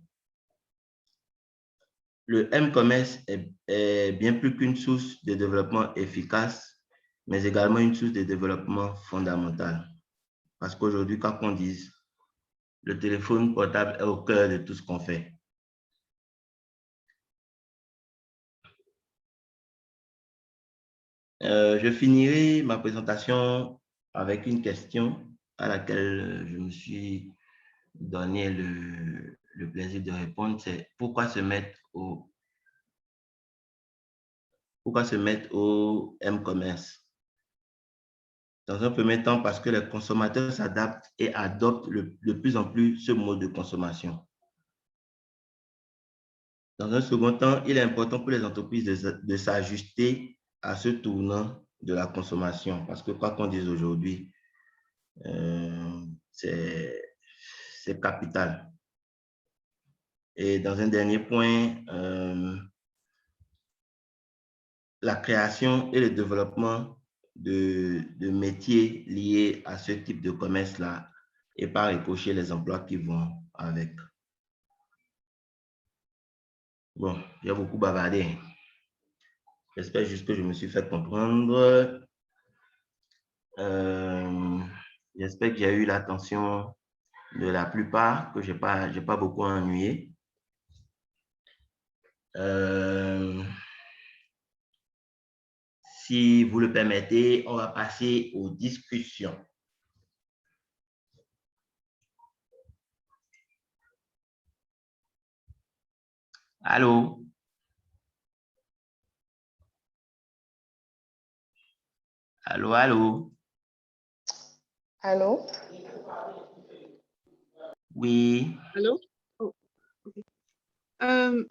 Le M-commerce est bien plus qu'une source de développement efficace, mais également une source de développement fondamentale. Parce qu'aujourd'hui, quand on dit le téléphone portable est au cœur de tout ce qu'on fait. Je finirai ma présentation avec une question à laquelle je me suis donné le plaisir de répondre. C'est pourquoi se mettre au M-commerce? Dans un premier temps, parce que les consommateurs s'adaptent et adoptent de plus en plus ce mode de consommation. Dans un second temps, il est important pour les entreprises de s'ajuster à ce tournant de la consommation. Parce que quoi qu'on dise aujourd'hui, c'est capital. Et dans un dernier point, la création et le développement de métiers liés à ce type de commerce-là et par ricochet les emplois qui vont avec. Bon, j'ai beaucoup bavardé. J'espère juste que je me suis fait comprendre. J'espère que j'ai eu l'attention de la plupart, que je n'ai pas beaucoup ennuyé. si vous le permettez, on va passer aux discussions. Allô? Allô, allô? Allô? Oui. Allô? Oh, ok.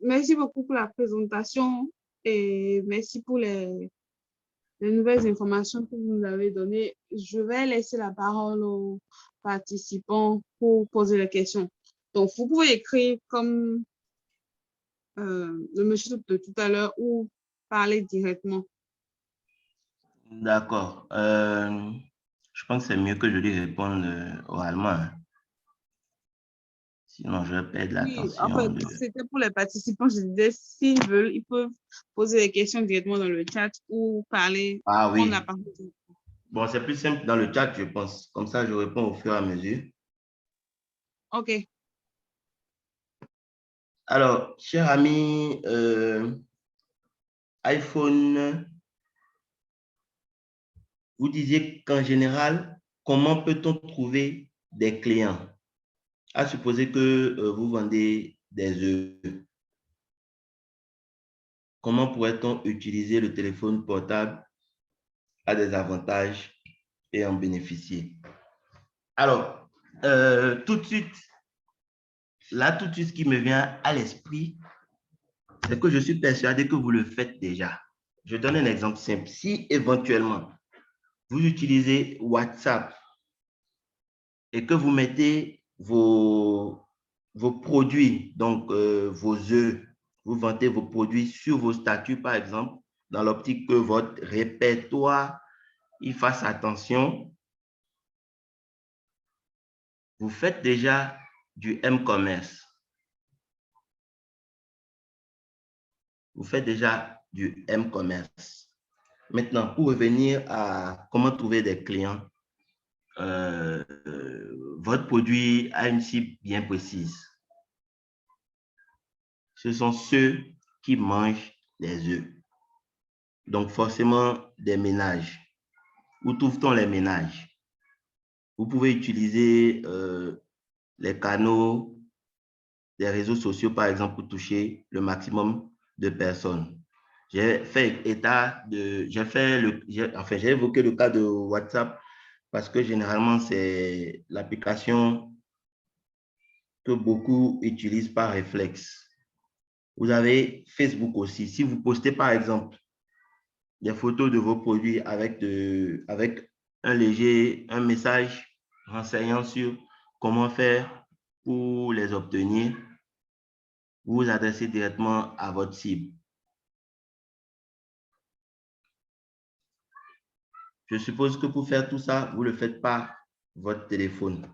Merci beaucoup pour la présentation et merci pour les nouvelles informations que vous nous avez données. Je vais laisser la parole aux participants pour poser les questions. Donc, vous pouvez écrire comme le monsieur de tout à l'heure ou parler directement. D'accord. Je pense que c'est mieux que je lui réponde oralement, hein. Sinon, je vais perdre Oui, en l'attention. fait, c'était pour les participants. Je disais, s'ils veulent, ils peuvent poser des questions directement dans le chat ou parler, Ah prendre la oui. parole. Bon, c'est plus simple dans le chat, je pense. Comme ça, je réponds au fur et à mesure. OK. Alors, cher ami, iPhone, vous disiez qu'en général, comment peut-on trouver des clients? À supposer que vous vendez des œufs. Comment pourrait-on utiliser le téléphone portable à des avantages et en bénéficier? Alors, tout de suite, ce qui me vient à l'esprit, c'est que je suis persuadé que vous le faites déjà. Je donne un exemple simple. Si éventuellement, vous utilisez WhatsApp et que vous mettez vos produits, donc vos œufs, vous vendez vos produits sur vos statuts, par exemple, dans l'optique que votre répertoire y fasse attention, vous faites déjà du M-commerce. Vous faites déjà du M-commerce. Maintenant, pour revenir à comment trouver des clients, votre produit a une cible bien précise. Ce sont ceux qui mangent les œufs. Donc, forcément, des ménages. Où trouve-t-on les ménages? Vous pouvez utiliser les canaux des réseaux sociaux, par exemple, pour toucher le maximum de personnes. J'ai fait état de, j'ai évoqué le cas de WhatsApp parce que généralement, c'est l'application que beaucoup utilisent par réflexe. Vous avez Facebook aussi. Si vous postez, par exemple, des photos de vos produits avec un message renseignant sur comment faire pour les obtenir, vous vous adressez directement à votre cible. Je suppose que pour faire tout ça, vous ne le faites pas votre téléphone.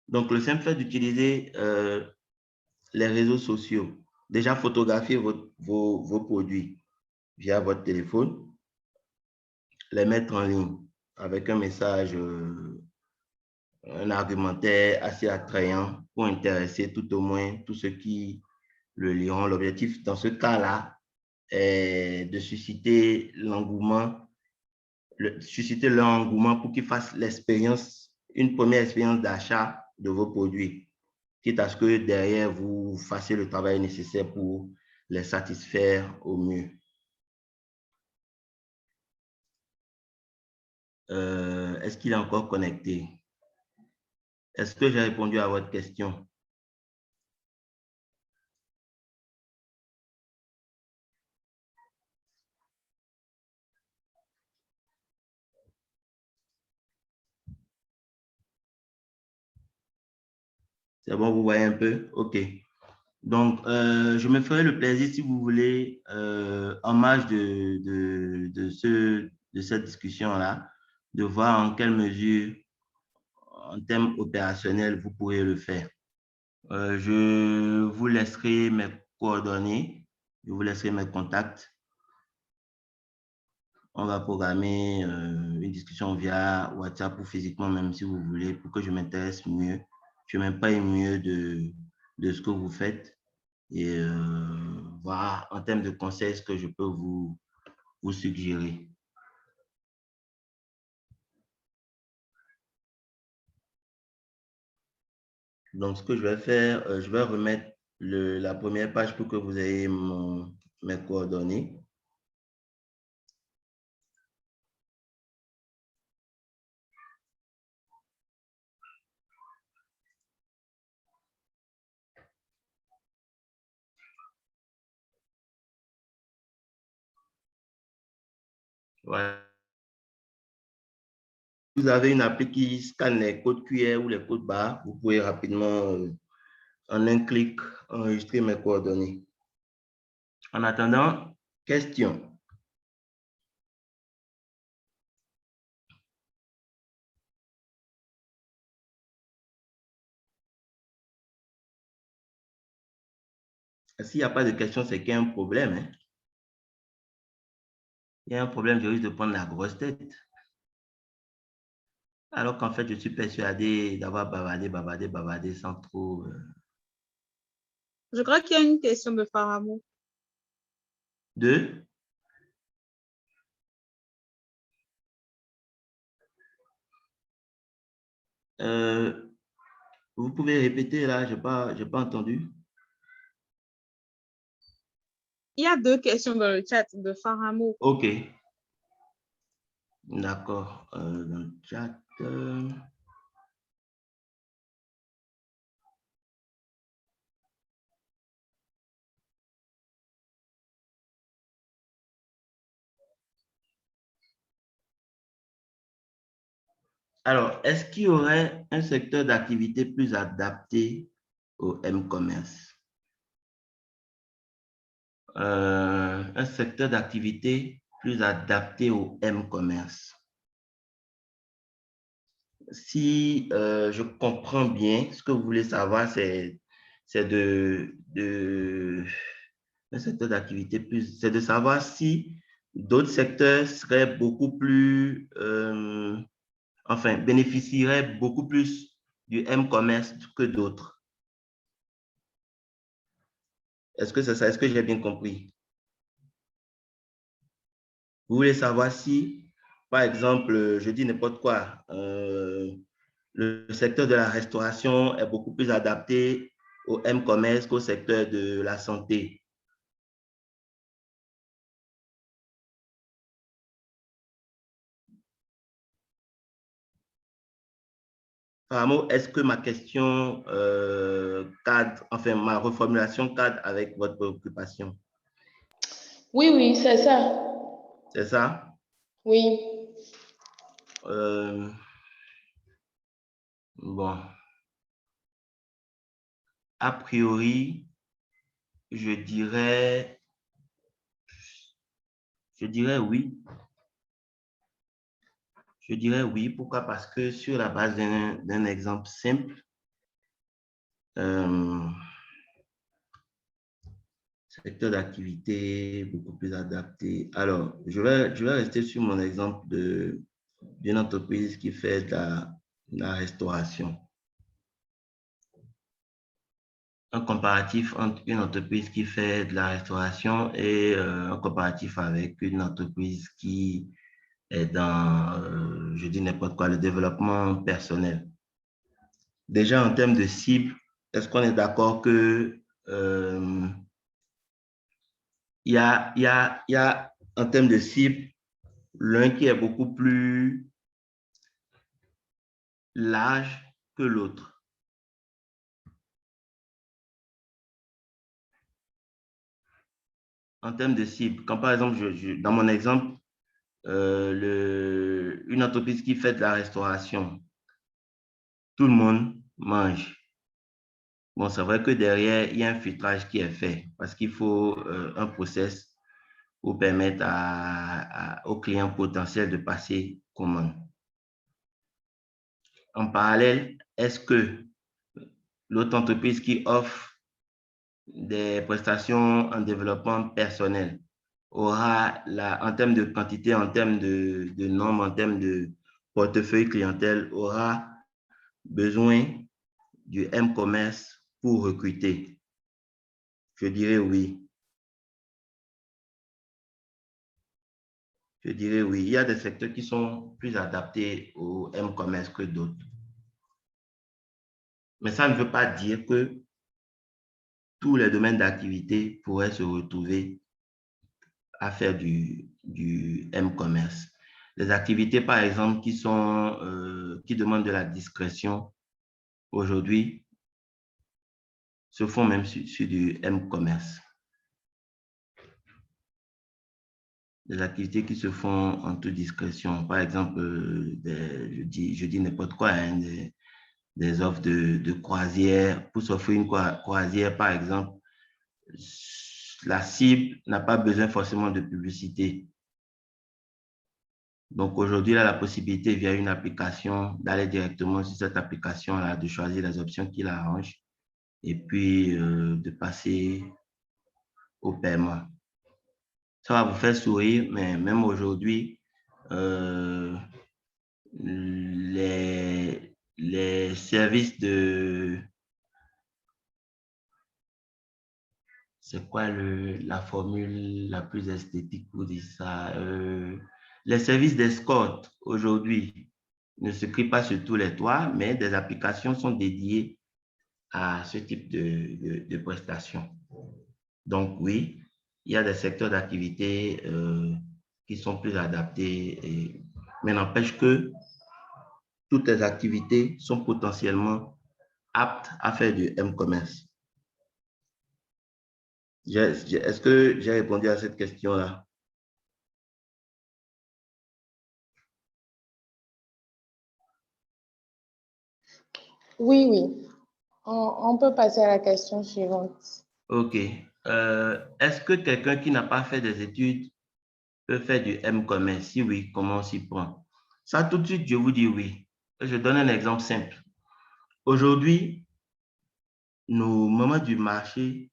Donc, le simple fait d'utiliser les réseaux sociaux, déjà photographier vos produits via votre téléphone, les mettre en ligne avec un message, un argumentaire assez attrayant pour intéresser tout au moins tous ceux qui le liront. L'objectif dans ce cas-là est de susciter l'engouement, pour qu'ils fassent une première expérience d'achat de vos produits, quitte à ce que derrière vous fassiez le travail nécessaire pour les satisfaire au mieux. Est-ce qu'il est encore connecté? Est-ce que j'ai répondu à votre question? C'est bon, vous voyez un peu? OK. Donc, je me ferai le plaisir, si vous voulez, en marge de cette discussion-là, de voir en quelle mesure, en termes opérationnels, vous pourrez le faire. Je vous laisserai mes coordonnées, je vous laisserai mes contacts. On va programmer une discussion via WhatsApp ou physiquement, même si vous voulez, pour que je m'intéresse mieux. Je m'imprègne mieux de ce que vous faites et voir en termes de conseils ce que je peux vous suggérer. Donc, ce que je vais faire, je vais remettre la première page pour que vous ayez mes coordonnées. Voilà. Vous avez une appli qui scanne les codes QR ou les codes barres. Vous pouvez rapidement, en un clic, enregistrer mes coordonnées. En attendant, question. S'il n'y a pas de question, c'est qu'il y a un problème. Hein? Il y a un problème, je risque de prendre la grosse tête. Alors qu'en fait, je suis persuadé d'avoir bavardé sans trop... Je crois qu'il y a une question de Pharamo. De? Vous pouvez répéter là, je n'ai pas entendu. Il y a 2 questions dans le chat de Pharamo. OK. D'accord. Dans le chat... Alors, est-ce qu'il y aurait un secteur d'activité plus adapté au M-commerce? Un secteur d'activité plus adapté au M-commerce. Si je comprends bien, ce que vous voulez savoir, c'est un secteur d'activité plus, c'est de savoir si d'autres secteurs seraient beaucoup plus, enfin, bénéficieraient beaucoup plus du M-commerce que d'autres. Est-ce que c'est ça? Est-ce que j'ai bien compris? Vous voulez savoir si, par exemple, je dis n'importe quoi, le secteur de la restauration est beaucoup plus adapté au M-commerce qu'au secteur de la santé. Pharamo, est-ce que ma question cadre, enfin ma reformulation cadre avec votre préoccupation? Oui, oui, c'est ça. C'est ça? Oui. Bon. A priori, je dirais oui. Je dirais oui. Pourquoi? Parce que sur la base d'un exemple simple, secteur d'activité beaucoup plus adapté. Alors, je vais rester sur mon exemple d'une entreprise qui fait de la restauration. Un comparatif entre une entreprise qui fait de la restauration et un comparatif avec une entreprise qui est dans, je dis n'importe quoi, le développement personnel. Déjà, en termes de cible, est-ce qu'on est d'accord que il y a, en termes de cible, l'un qui est beaucoup plus large que l'autre? En termes de cible, quand par exemple, dans mon exemple, une entreprise qui fait de la restauration, tout le monde mange. Bon, c'est vrai que derrière, il y a un filtrage qui est fait parce qu'il faut un process pour permettre aux clients potentiels de passer commande. En parallèle, est-ce que l'autre entreprise qui offre des prestations en développement personnel aura, en termes de quantité, en termes de nombre, en termes de portefeuille clientèle, aura besoin du M-commerce pour recruter? Je dirais oui. Je dirais oui. Il y a des secteurs qui sont plus adaptés au M-commerce que d'autres. Mais ça ne veut pas dire que tous les domaines d'activité pourraient se retrouver à faire du M-commerce. Les activités, par exemple, qui demandent de la discrétion aujourd'hui se font même sur du M-commerce. Des activités qui se font en toute discrétion. Par exemple, je dis n'importe quoi, hein, des offres de croisière. Pour s'offrir une croisière, par exemple, la cible n'a pas besoin forcément de publicité. Donc aujourd'hui, il a la possibilité via une application d'aller directement sur cette application-là, de choisir les options qui l'arrangent et puis de passer au paiement. Ça va vous faire sourire, mais même aujourd'hui, les services de... C'est quoi la formule la plus esthétique pour dire ça? Les services d'escorte aujourd'hui ne se crient pas sur tous les toits, mais des applications sont dédiées à ce type de prestations. Donc oui, il y a des secteurs d'activité qui sont plus adaptés, mais n'empêche que toutes les activités sont potentiellement aptes à faire du M-commerce. Est-ce que j'ai répondu à cette question-là? Oui, oui. On peut passer à la question suivante. OK. Est-ce que quelqu'un qui n'a pas fait des études peut faire du M-commerce? Si oui, comment on s'y prend? Ça, tout de suite, je vous dis oui. Je donne un exemple simple. Aujourd'hui, nos mamans du marché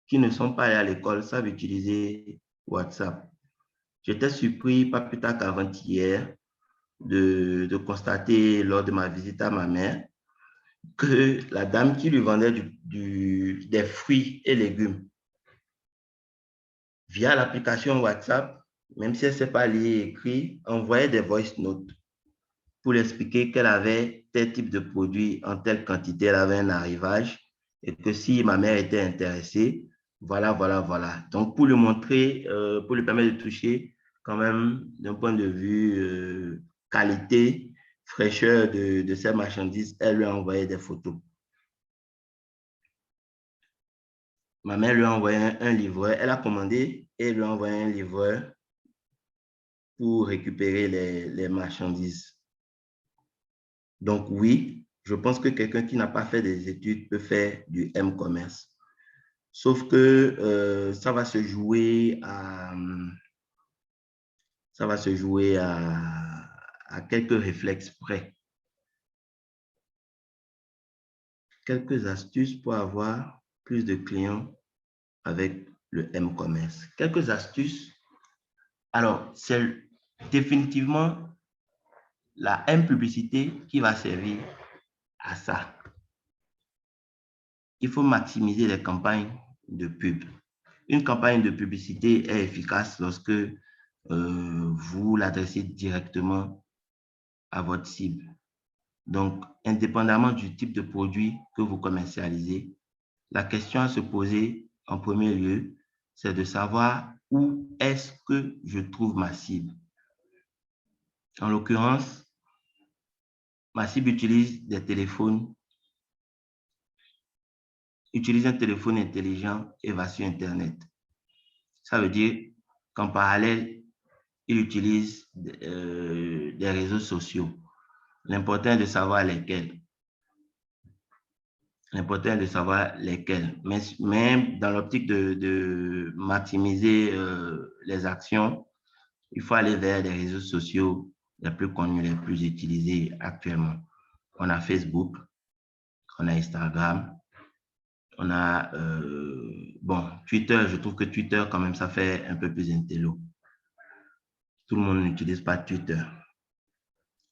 qui ne sont pas allés à l'école savent utiliser WhatsApp. J'étais surpris, pas plus tard qu'avant-hier, de constater lors de ma visite à ma mère que la dame qui lui vendait des fruits et légumes via l'application WhatsApp, même si elle ne sait pas lire et écrire, envoyait des voice notes pour lui expliquer qu'elle avait tel type de produit en telle quantité, elle avait un arrivage et que si ma mère était intéressée, voilà. Donc, pour lui montrer, pour lui permettre de toucher quand même d'un point de vue qualité, fraîcheur de ces marchandises, elle lui a envoyé des photos. Ma mère lui a envoyé un livreur, elle a commandé et lui a envoyé un livreur pour récupérer les marchandises. Donc oui, je pense que quelqu'un qui n'a pas fait des études peut faire du M-commerce. Sauf que ça va se jouer à quelques réflexes près. Quelques astuces pour avoir plus de clients avec le M-commerce. Quelques astuces. Alors, c'est définitivement la M-publicité qui va servir à ça. Il faut maximiser les campagnes de pub. Une campagne de publicité est efficace lorsque vous l'adressez directement à votre cible. Donc, indépendamment du type de produit que vous commercialisez, la question à se poser en premier lieu, c'est de savoir où est-ce que je trouve ma cible. En l'occurrence, ma cible utilise un téléphone intelligent et va sur Internet. Ça veut dire qu'en parallèle, il utilise des réseaux sociaux. L'important est de savoir lesquels. Mais même dans l'optique de maximiser les actions, il faut aller vers les réseaux sociaux les plus connus, les plus utilisés actuellement. On a Facebook, on a Instagram, on a, Twitter. Je trouve que Twitter, quand même, ça fait un peu plus intello. Tout le monde n'utilise pas Twitter.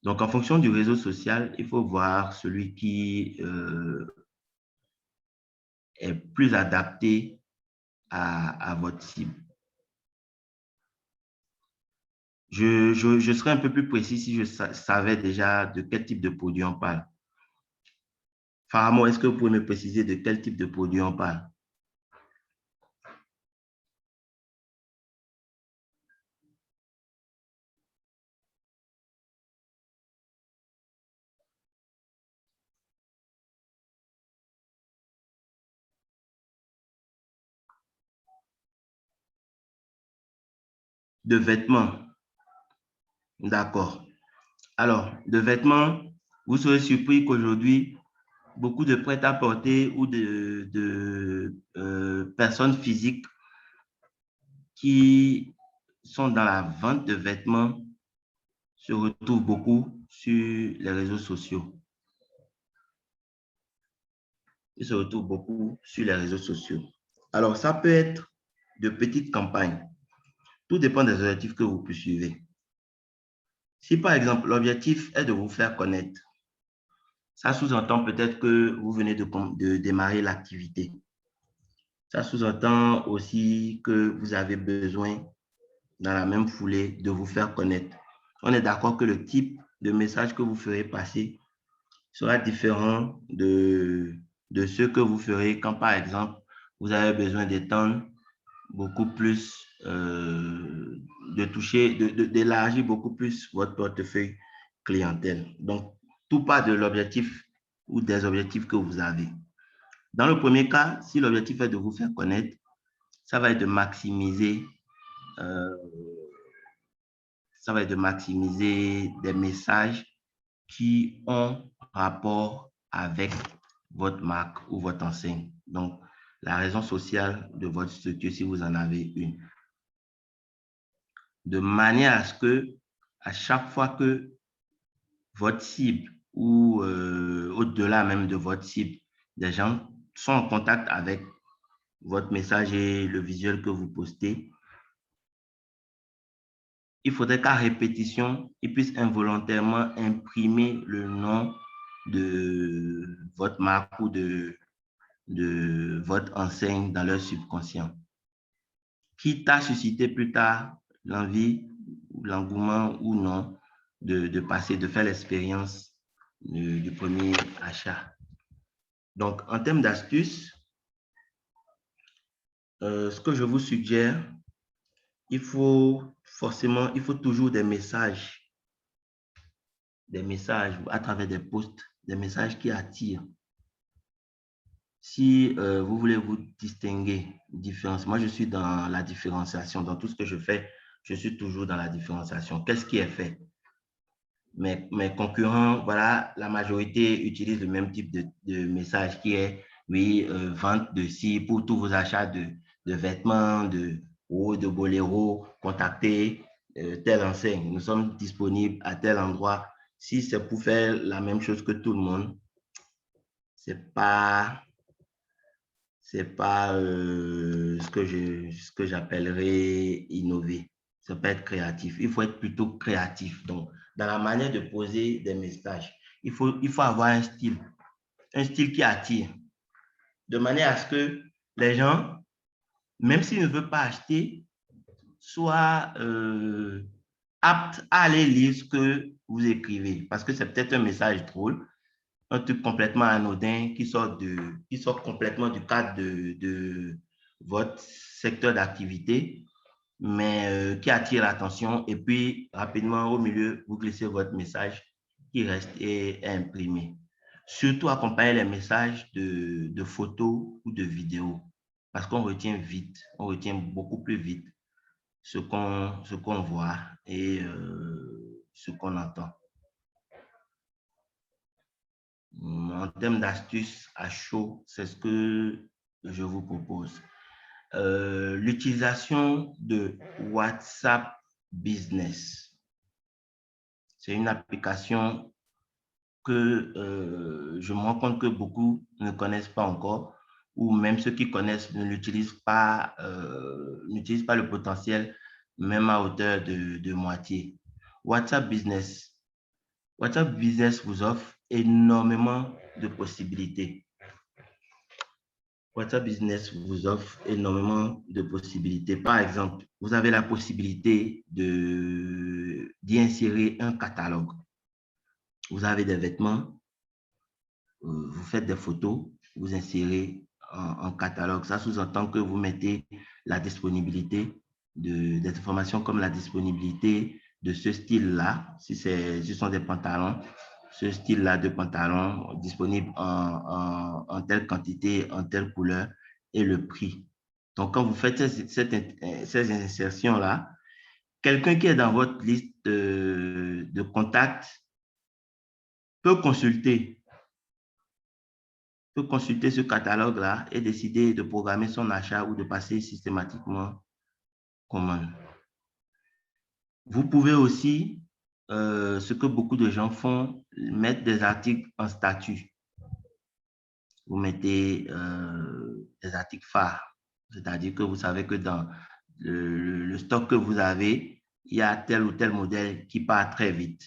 Donc, en fonction du réseau social, il faut voir celui qui est plus adapté à votre cible. Je serais un peu plus précis si je savais déjà de quel type de produit on parle. Pharamo, est-ce que vous pouvez me préciser de quel type de produit on parle? De vêtements. D'accord. Alors, de vêtements, vous serez surpris qu'aujourd'hui, beaucoup de prêt-à-porter ou de personnes physiques qui sont dans la vente de vêtements se retrouvent beaucoup sur les réseaux sociaux. Ils se retrouvent beaucoup sur les réseaux sociaux. Alors, ça peut être de petites campagnes. Tout dépend des objectifs que vous poursuivez. Si, par exemple, l'objectif est de vous faire connaître, ça sous-entend peut-être que vous venez de démarrer l'activité. Ça sous-entend aussi que vous avez besoin, dans la même foulée, de vous faire connaître. On est d'accord que le type de message que vous ferez passer sera différent de ceux que vous ferez quand, par exemple, vous avez besoin d'étendre beaucoup plus, d'élargir beaucoup plus votre portefeuille clientèle. Donc, tout part de l'objectif ou des objectifs que vous avez. Dans le premier cas, si l'objectif est de vous faire connaître, ça va être de maximiser, des messages qui ont rapport avec votre marque ou votre enseigne. Donc, la raison sociale de votre structure, si vous en avez une. De manière à ce que, à chaque fois que votre cible ou au-delà même de votre cible, des gens sont en contact avec votre message et le visuel que vous postez, il faudrait qu'à répétition, ils puissent involontairement imprimer le nom de votre marque ou de votre enseigne dans leur subconscient, quitte à susciter plus tard l'envie, l'engouement ou non de passer, de faire l'expérience du premier achat. Donc, en termes d'astuces, ce que je vous suggère, il faut toujours des messages à travers des posts, des messages qui attirent. Si vous voulez vous distinguer, moi je suis dans la différenciation. Dans tout ce que je fais, je suis toujours dans la différenciation. Qu'est-ce qui est fait? Mes concurrents, voilà, la majorité utilise le même type de message qui est, oui, vente de ci pour tous vos achats de vêtements, de boléro, contactez telle enseigne. Nous sommes disponibles à tel endroit. Si c'est pour faire la même chose que tout le monde, c'est pas ce que j'appellerais innover. Ça peut être créatif. Il faut être plutôt créatif. Donc, dans la manière de poser des messages, il faut avoir un style qui attire, de manière à ce que les gens, même s'ils ne veulent pas acheter, soient aptes à aller lire ce que vous écrivez. Parce que c'est peut-être un message drôle, un truc complètement anodin qui sort complètement du cadre de votre secteur d'activité, mais qui attire l'attention. Et puis, rapidement, au milieu, vous glissez votre message qui reste et est imprimé. Surtout, accompagner les messages de photos ou de vidéos, parce qu'on retient vite, on retient beaucoup plus vite ce qu'on voit et ce qu'on entend. En termes d'astuces à chaud, c'est ce que je vous propose. L'utilisation de WhatsApp Business. C'est une application que je me rends compte que beaucoup ne connaissent pas encore, ou même ceux qui connaissent ne l'utilisent pas, n'utilisent pas le potentiel, même à hauteur de moitié. WhatsApp Business. WhatsApp Business vous offre énormément de possibilités. WhatsApp Business vous offre énormément de possibilités. Par exemple, vous avez la possibilité d'y insérer un catalogue. Vous avez des vêtements, vous faites des photos, vous insérez en catalogue. Ça sous-entend que vous mettez la disponibilité des informations comme la disponibilité de ce style-là, si ce sont des pantalons, ce style-là de pantalon disponible en telle quantité, en telle couleur et le prix. Donc, quand vous faites ces insertions-là, quelqu'un qui est dans votre liste de contacts peut consulter ce catalogue-là et décider de programmer son achat ou de passer systématiquement commande. Vous pouvez aussi, ce que beaucoup de gens font, mettre des articles en statut. Vous mettez des articles phares, c'est-à-dire que vous savez que dans le stock que vous avez, il y a tel ou tel modèle qui part très vite.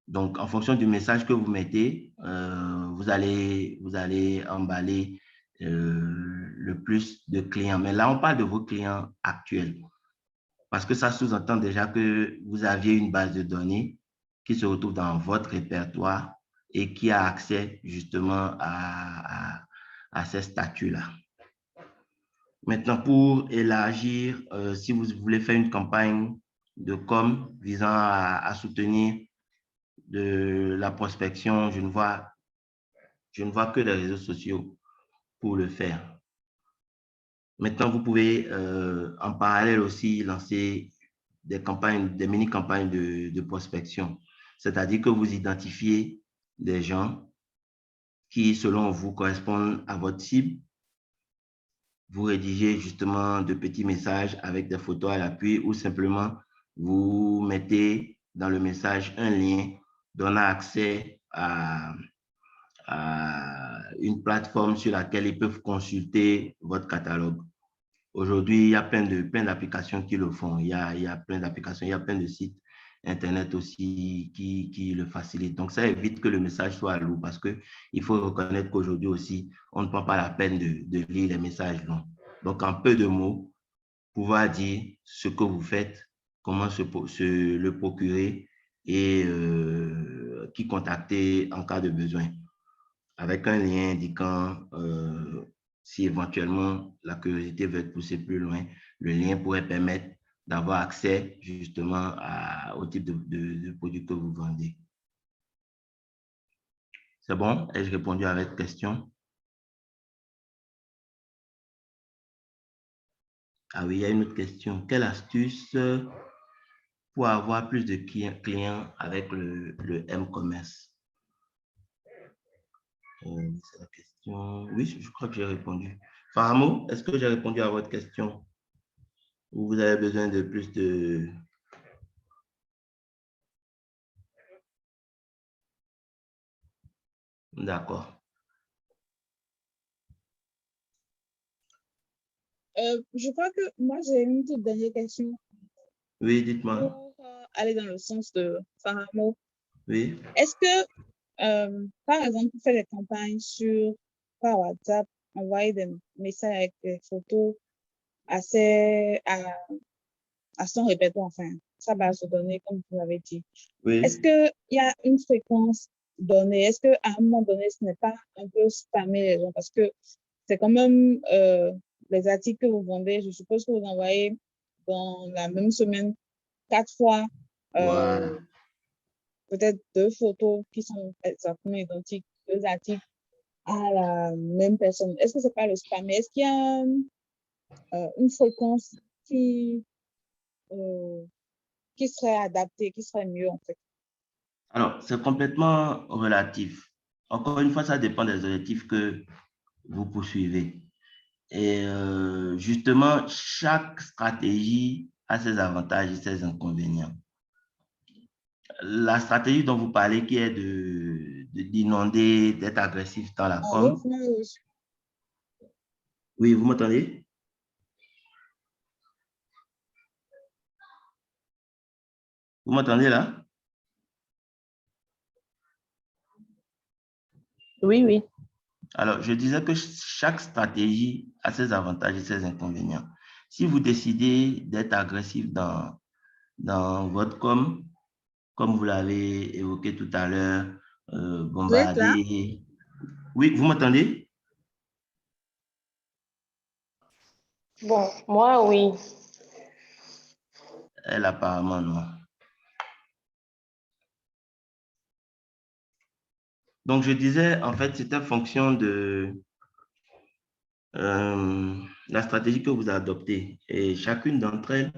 Donc, en fonction du message que vous mettez, vous allez emballer le plus de clients. Mais là, on parle de vos clients actuels parce que ça sous-entend déjà que vous aviez une base de données qui se retrouve dans votre répertoire et qui a accès justement à ces statuts-là. Maintenant, pour élargir, si vous voulez faire une campagne de com visant à soutenir de la prospection, je ne vois que les réseaux sociaux pour le faire. Maintenant, vous pouvez en parallèle aussi lancer des campagnes, des mini-campagnes de prospection. C'est-à-dire que vous identifiez des gens qui, selon vous, correspondent à votre cible. Vous rédigez justement de petits messages avec des photos à l'appui ou simplement vous mettez dans le message un lien donnant accès à une plateforme sur laquelle ils peuvent consulter votre catalogue. Aujourd'hui, il y a plein d'applications qui le font. Il y a plein d'applications, il y a plein de sites Internet aussi qui le facilitent. Donc, ça évite que le message soit lourd parce qu'il faut reconnaître qu'aujourd'hui aussi, on ne prend pas la peine de lire les messages longs. Donc, en peu de mots, pouvoir dire ce que vous faites, comment le procurer et qui contacter en cas de besoin, avec un lien indiquant si éventuellement la curiosité veut être poussée plus loin, le lien pourrait permettre d'avoir accès justement au type de produit que vous vendez. C'est bon? Ai-je répondu à votre question? Ah oui, il y a une autre question. Quelle astuce pour avoir plus de clients avec le M-commerce? C'est la question. Oui, je crois que j'ai répondu. Faramo, est-ce que j'ai répondu à votre question? Ou vous avez besoin de plus de... D'accord. Je crois que moi, j'ai une toute dernière question Oui, dites-moi. pour aller dans le sens de Faramo. Oui. Est-ce que, par exemple, pour faire des campagnes par WhatsApp, envoyer des messages avec des photos à son répertoire, enfin, sa base de données, comme vous l'avez dit. Oui. Est-ce qu'il y a une fréquence donnée? Est-ce qu'à un moment donné, ce n'est pas un peu spammer les gens? Parce que c'est quand même les articles que vous vendez, je suppose que vous envoyez dans la même semaine 4 fois, Voilà. peut-être 2 photos qui sont exactement identiques, 2 articles à la même personne. Est-ce que c'est pas le spam? Est-ce qu'il y a une fréquence qui serait adaptée, qui serait mieux en fait? Alors, c'est complètement relatif. Encore une fois, ça dépend des objectifs que vous poursuivez. Et justement, chaque stratégie a ses avantages et ses inconvénients. La stratégie dont vous parlez, qui est d'inonder, d'être agressif dans la com. Oui, vous m'entendez? Vous m'entendez là? Oui, oui. Alors, je disais que chaque stratégie a ses avantages et ses inconvénients. Si vous décidez d'être agressif dans votre comme vous l'avez évoqué tout à l'heure, Vous êtes là? bombarder. Oui, vous m'entendez? Bon, moi, oui. Elle, apparemment, non. Donc, je disais, en fait, c'est en fonction de la stratégie que vous adoptez. Et chacune d'entre elles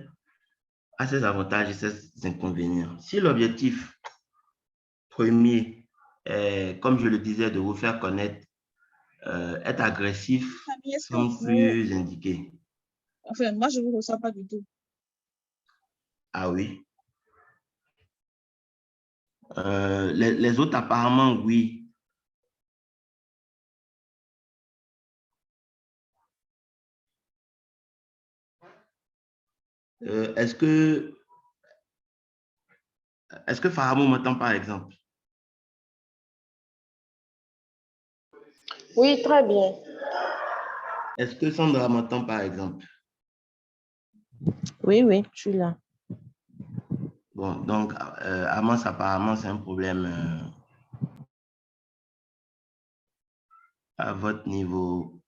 a ses avantages et ses inconvénients. Si l'objectif premier est, comme je le disais, de vous faire connaître, être agressif Famille, est-ce que semble vous... plus indiqué. Enfin, moi, je ne vous reçois pas du tout. Ah oui. Les autres, apparemment, oui. Est-ce que Fahamou m'entend, par exemple? Oui, très bien. Est-ce que Sandra m'entend, par exemple? Oui, oui, je suis là. Bon, donc, Amos, apparemment, c'est un problème à votre niveau.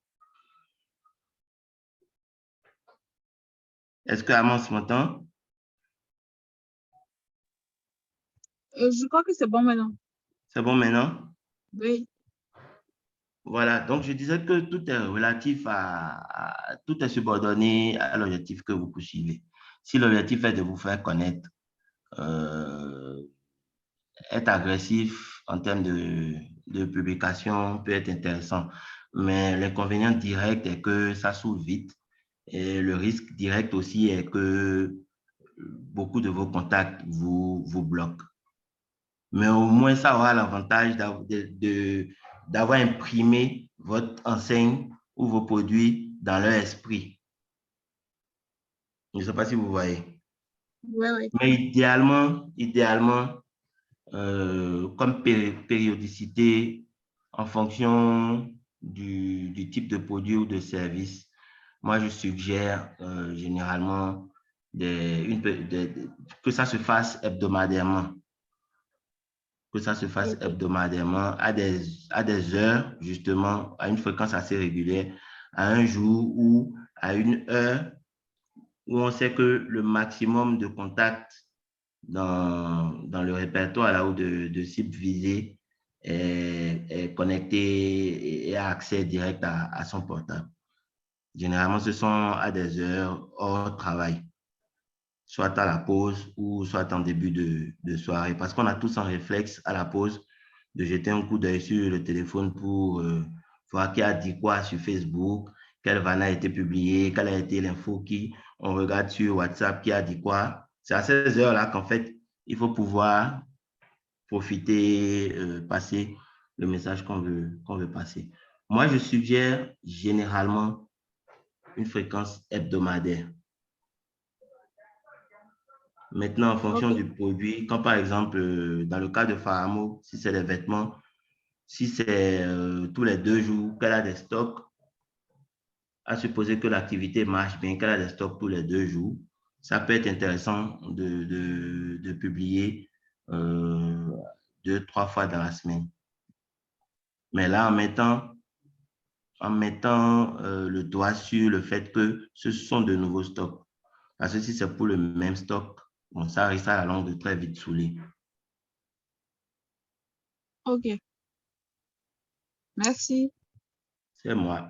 Est-ce que Amos m'entend? Je crois que c'est bon maintenant. C'est bon maintenant? Oui. Voilà, donc je disais que tout est relatif tout est subordonné à l'objectif que vous poursuivez. Si l'objectif est de vous faire connaître, euh, être agressif en termes de publication peut être intéressant, mais l'inconvénient direct est que ça s'ouvre vite et le risque direct aussi est que beaucoup de vos contacts vous bloquent. Mais au moins, ça aura l'avantage d'avoir imprimé votre enseigne ou vos produits dans leur esprit. Je ne sais pas si vous voyez. Oui, oui. Mais idéalement, comme périodicité, en fonction du type de produit ou de service, moi, je suggère généralement que ça se fasse hebdomadairement. Que ça se fasse Ok. hebdomadairement à des heures, justement, à une fréquence assez régulière, à un jour ou à une heure où on sait que le maximum de contacts dans le répertoire là, ou de cibles visées est connecté et a accès direct à son portable. Généralement, ce sont à des heures hors travail, soit à la pause ou soit en début de soirée, parce qu'on a tous un réflexe à la pause de jeter un coup d'œil sur le téléphone pour voir qui a dit quoi sur Facebook, quelle vanne a été publiée, quelle a été l'info qui, on regarde sur WhatsApp qui a dit quoi. C'est à ces heures-là qu'en fait, il faut pouvoir profiter, passer le message qu'on veut passer. Moi, je suggère généralement une fréquence hebdomadaire. Maintenant, en fonction Ok. du produit, quand par exemple, dans le cas de Faramo, si c'est des vêtements, si c'est tous les 2 jours qu'elle a des stocks, à supposer que l'activité marche bien, qu'elle a des stocks tous les 2 jours, ça peut être intéressant de publier 2, 3 fois dans la semaine. Mais là, en mettant le doigt sur le fait que ce sont de nouveaux stocks. Parce que si c'est pour le même stock, bon, ça risque à la longue de très vite saouler. Ok. Merci. C'est moi.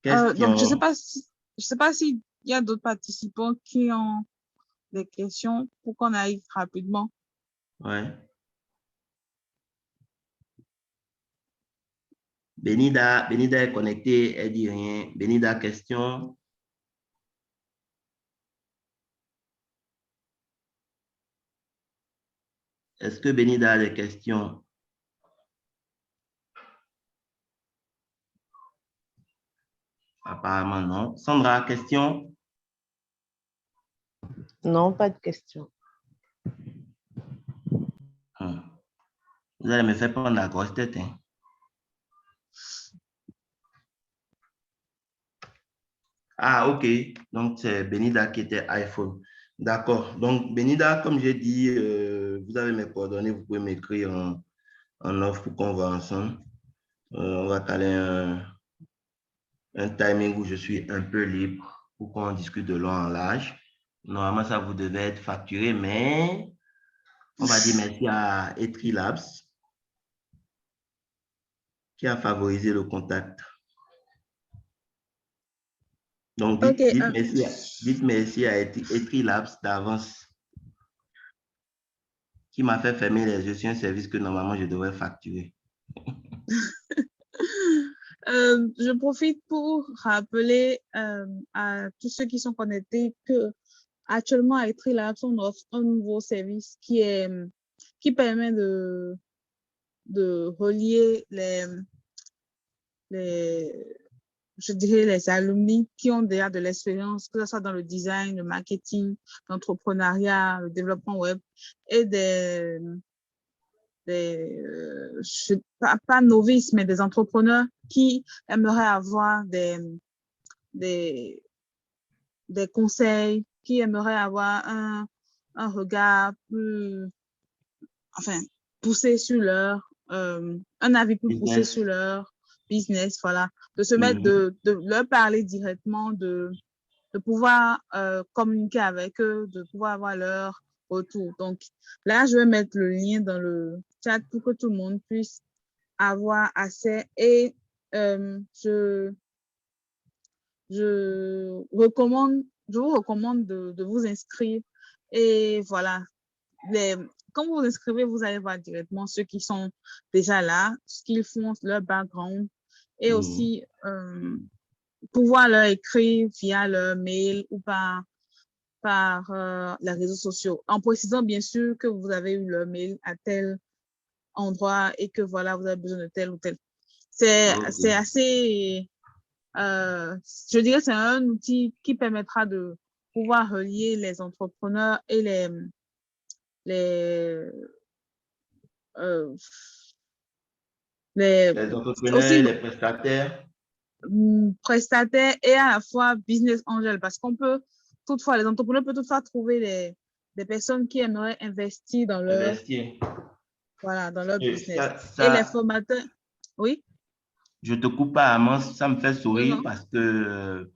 Donc, je Question. sais pas s'il y a d'autres participants qui ont des questions pour qu'on aille rapidement. Ouais. Benida est connectée, elle dit rien. Benida, question. Est-ce que Benida a des questions? Apparemment, non. Sandra, question? Non, pas de question. Vous allez me faire prendre la grosse tête, hein? Ah, OK. Donc, c'est Benida qui était iPhone. D'accord. Donc, Benida, comme j'ai dit, vous avez mes coordonnées, vous pouvez m'écrire en offre pour qu'on va ensemble. On va caler un timing où je suis un peu libre pour qu'on discute de long en large. Normalement, ça vous devait être facturé, mais on va dire merci à Etrilabs qui a favorisé le contact. Donc, Ok, dites merci à Etrilabs d'avance qui m'a fait fermer les yeux sur un service que normalement je devrais facturer. je profite pour rappeler à tous ceux qui sont connectés que actuellement avec Trilabs, on offre un nouveau service qui permet de relier je dirais les alumni qui ont déjà de l'expérience, que ce soit dans le design, le marketing, l'entrepreneuriat, le développement web, et pas novices, mais des entrepreneurs qui aimeraient avoir des conseils, qui aimeraient avoir un regard plus, enfin, poussé sur un avis plus poussé sur leur business, voilà, de se mettre, de leur parler directement, de pouvoir communiquer avec eux, de pouvoir avoir leur retour. Donc là, je vais mettre le lien dans le chat pour que tout le monde puisse avoir accès et je vous recommande de vous inscrire et voilà. Quand vous vous inscrivez, vous allez voir directement ceux qui sont déjà là, ce qu'ils font, leur background et aussi pouvoir leur écrire via leur mail ou par les réseaux sociaux, en précisant bien sûr que vous avez eu leur mail à tel endroit et que voilà, vous avez besoin de tel ou tel. C'est assez, je dirais, c'est un outil qui permettra de pouvoir relier les entrepreneurs et les entrepreneurs aussi et les prestataires. Prestataires et à la fois business angel, parce qu'on peut toutefois, les entrepreneurs peuvent toutefois trouver des personnes qui aimeraient investir dans leur, voilà, dans leur business. Et les formateurs, oui? Je te coupe pas, Amand, ça me fait sourire parce que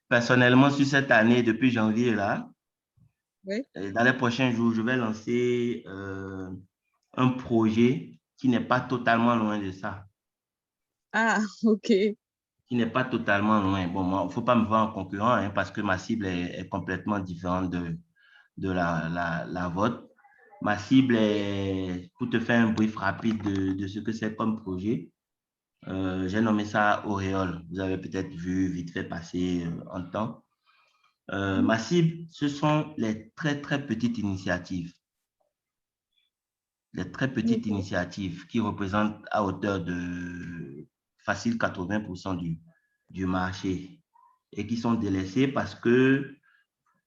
personnellement, sur cette année, depuis janvier, là, oui. Dans les prochains jours, je vais lancer un projet qui n'est pas totalement loin de ça. Ah, OK. Qui n'est pas totalement loin. Bon, il ne faut pas me voir en concurrent hein, parce que ma cible est complètement différente de la vôtre. Ma cible est, pour te faire un brief rapide de ce que c'est comme projet, j'ai nommé ça Auréole. Vous avez peut-être vu vite fait passer en temps. Ma cible, ce sont les très, très petites initiatives. Les très petites initiatives qui représentent à hauteur de facile 80% du marché et qui sont délaissées parce que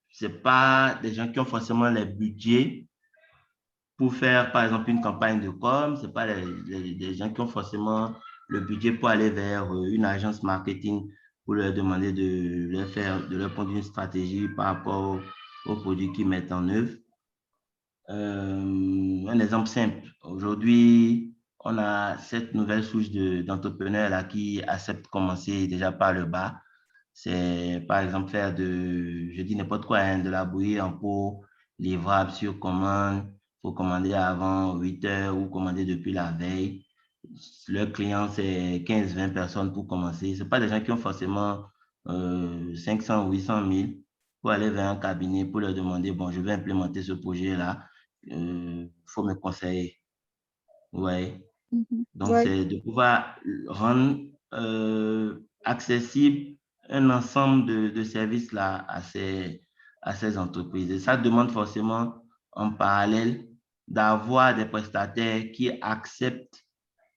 ce n'est pas des gens qui ont forcément les budgets pour faire, par exemple, une campagne de com. Ce n'est pas des gens qui ont forcément le budget pour aller vers une agence marketing pour leur demander de leur prendre une stratégie par rapport aux produits qu'ils mettent en œuvre. Un exemple simple. Aujourd'hui, on a cette nouvelle souche d'entrepreneurs là qui acceptent de commencer déjà par le bas. C'est par exemple faire je dis n'importe quoi, hein, de la bouillie en pot, livrable sur commande. Il faut commander avant 8 heures ou commander depuis la veille. Le client, c'est 15-20 personnes pour commencer. Ce pas des gens qui ont forcément 500 ou 800 000 pour aller vers un cabinet pour leur demander, bon, je vais implémenter ce projet-là. Faut me conseiller. Ouais. Donc, c'est de pouvoir rendre accessible un ensemble de services là à ces entreprises. Et ça demande forcément en parallèle d'avoir des prestataires qui acceptent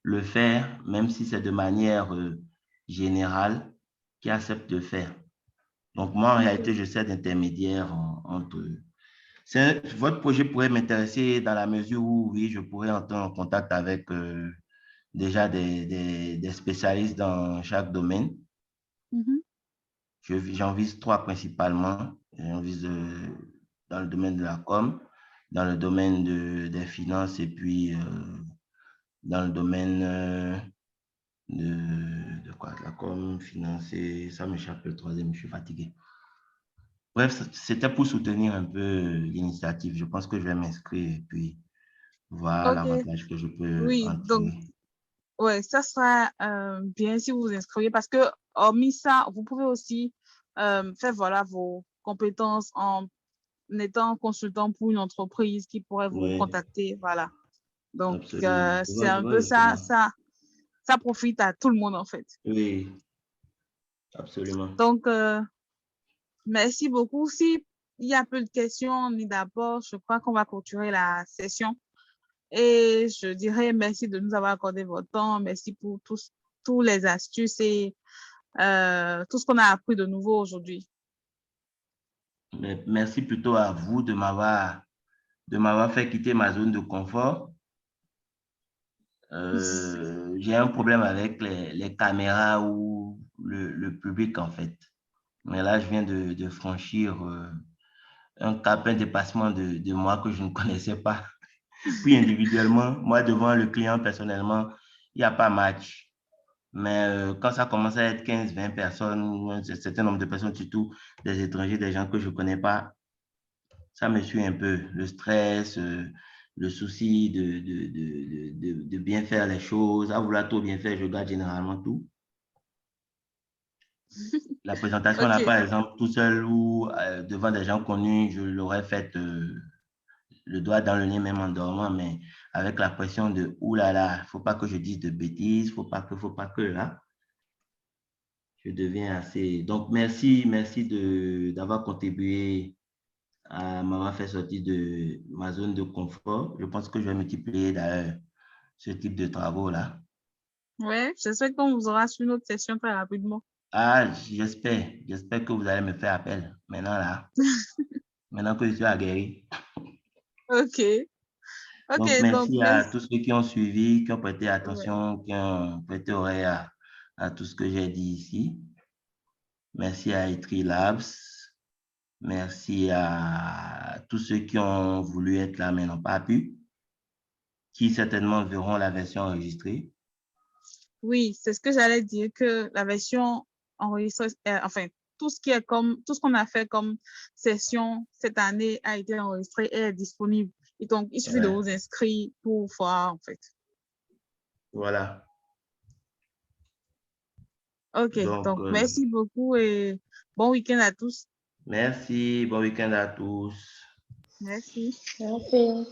le faire, même si c'est de manière générale, qui acceptent de faire. Donc, moi, en réalité, je sers d'intermédiaire entre eux. Votre projet pourrait m'intéresser dans la mesure où, oui, je pourrais entrer en contact avec déjà des spécialistes dans chaque domaine. J'en vise trois principalement. J'en vise dans le domaine de la com, dans le domaine des finances et puis dans le domaine de quoi? De la com, financier, ça m'échappe le troisième, je suis fatigué. Bref, c'était pour soutenir un peu l'initiative. Je pense que je vais m'inscrire et puis voir Ok, l'avantage que je peux oui, en donc, tirer. ouais, ça sera bien si vous vous inscrivez parce que, hormis ça, vous pouvez aussi faire voilà, vos compétences en étant consultant pour une entreprise qui pourrait vous Oui, contacter. Voilà. Donc, absolument. c'est un Je vois peu le ça, plan. ça profite à tout le monde en fait. Oui, absolument. Donc, merci beaucoup. Si il y a peu de questions, mis d'abord, je crois qu'on va clôturer la session. Et je dirais merci de nous avoir accordé votre temps. Merci pour tous les astuces et tout ce qu'on a appris de nouveau aujourd'hui. Mais merci plutôt à vous de m'avoir fait quitter ma zone de confort. J'ai un problème avec les caméras ou le public, en fait. Mais là, je viens de franchir un cap, un dépassement de moi que je ne connaissais pas. Puis individuellement, moi, devant le client, personnellement, il n'y a pas match. Mais quand ça commence à être 15, 20 personnes, ou un certain nombre de personnes, surtout des étrangers, des gens que je ne connais pas, ça me suit un peu. Le stress, le souci de bien faire les choses, à vouloir tout bien faire, je garde généralement tout. La présentation, là, OK. par exemple, tout seul ou devant des gens connus, je l'aurais faite le doigt dans le nez, même en dormant, mais avec la pression de « Ouh là là, faut pas que je dise de bêtises, faut pas que là ». Je deviens assez... Donc, merci d'avoir contribué à m'avoir fait sortir de ma zone de confort. Je pense que je vais multiplier d'ailleurs ce type de travaux-là. Ouais, j'espère qu'on vous aura sur une autre session très rapidement. Ah, j'espère que vous allez me faire appel maintenant là, maintenant que je suis aguerri. OK. Donc, OK, donc merci à merci. tous ceux qui ont suivi, qui ont prêté Ouais. attention, qui ont prêté oreille à tout ce que j'ai dit ici. Merci à Etri Labs. Merci à tous ceux qui ont voulu être là mais n'ont pas pu, qui certainement verront la version enregistrée. Oui, c'est ce que j'allais dire, que la version enregistrée, enfin, tout ce qu'on a fait comme session cette année a été enregistré et est disponible. Et donc, il suffit de Ouais, vous inscrire pour voir, en fait. voilà. OK, Donc, donc merci beaucoup et bon week-end à tous. merci, bon week-end à tous. Merci. Merci.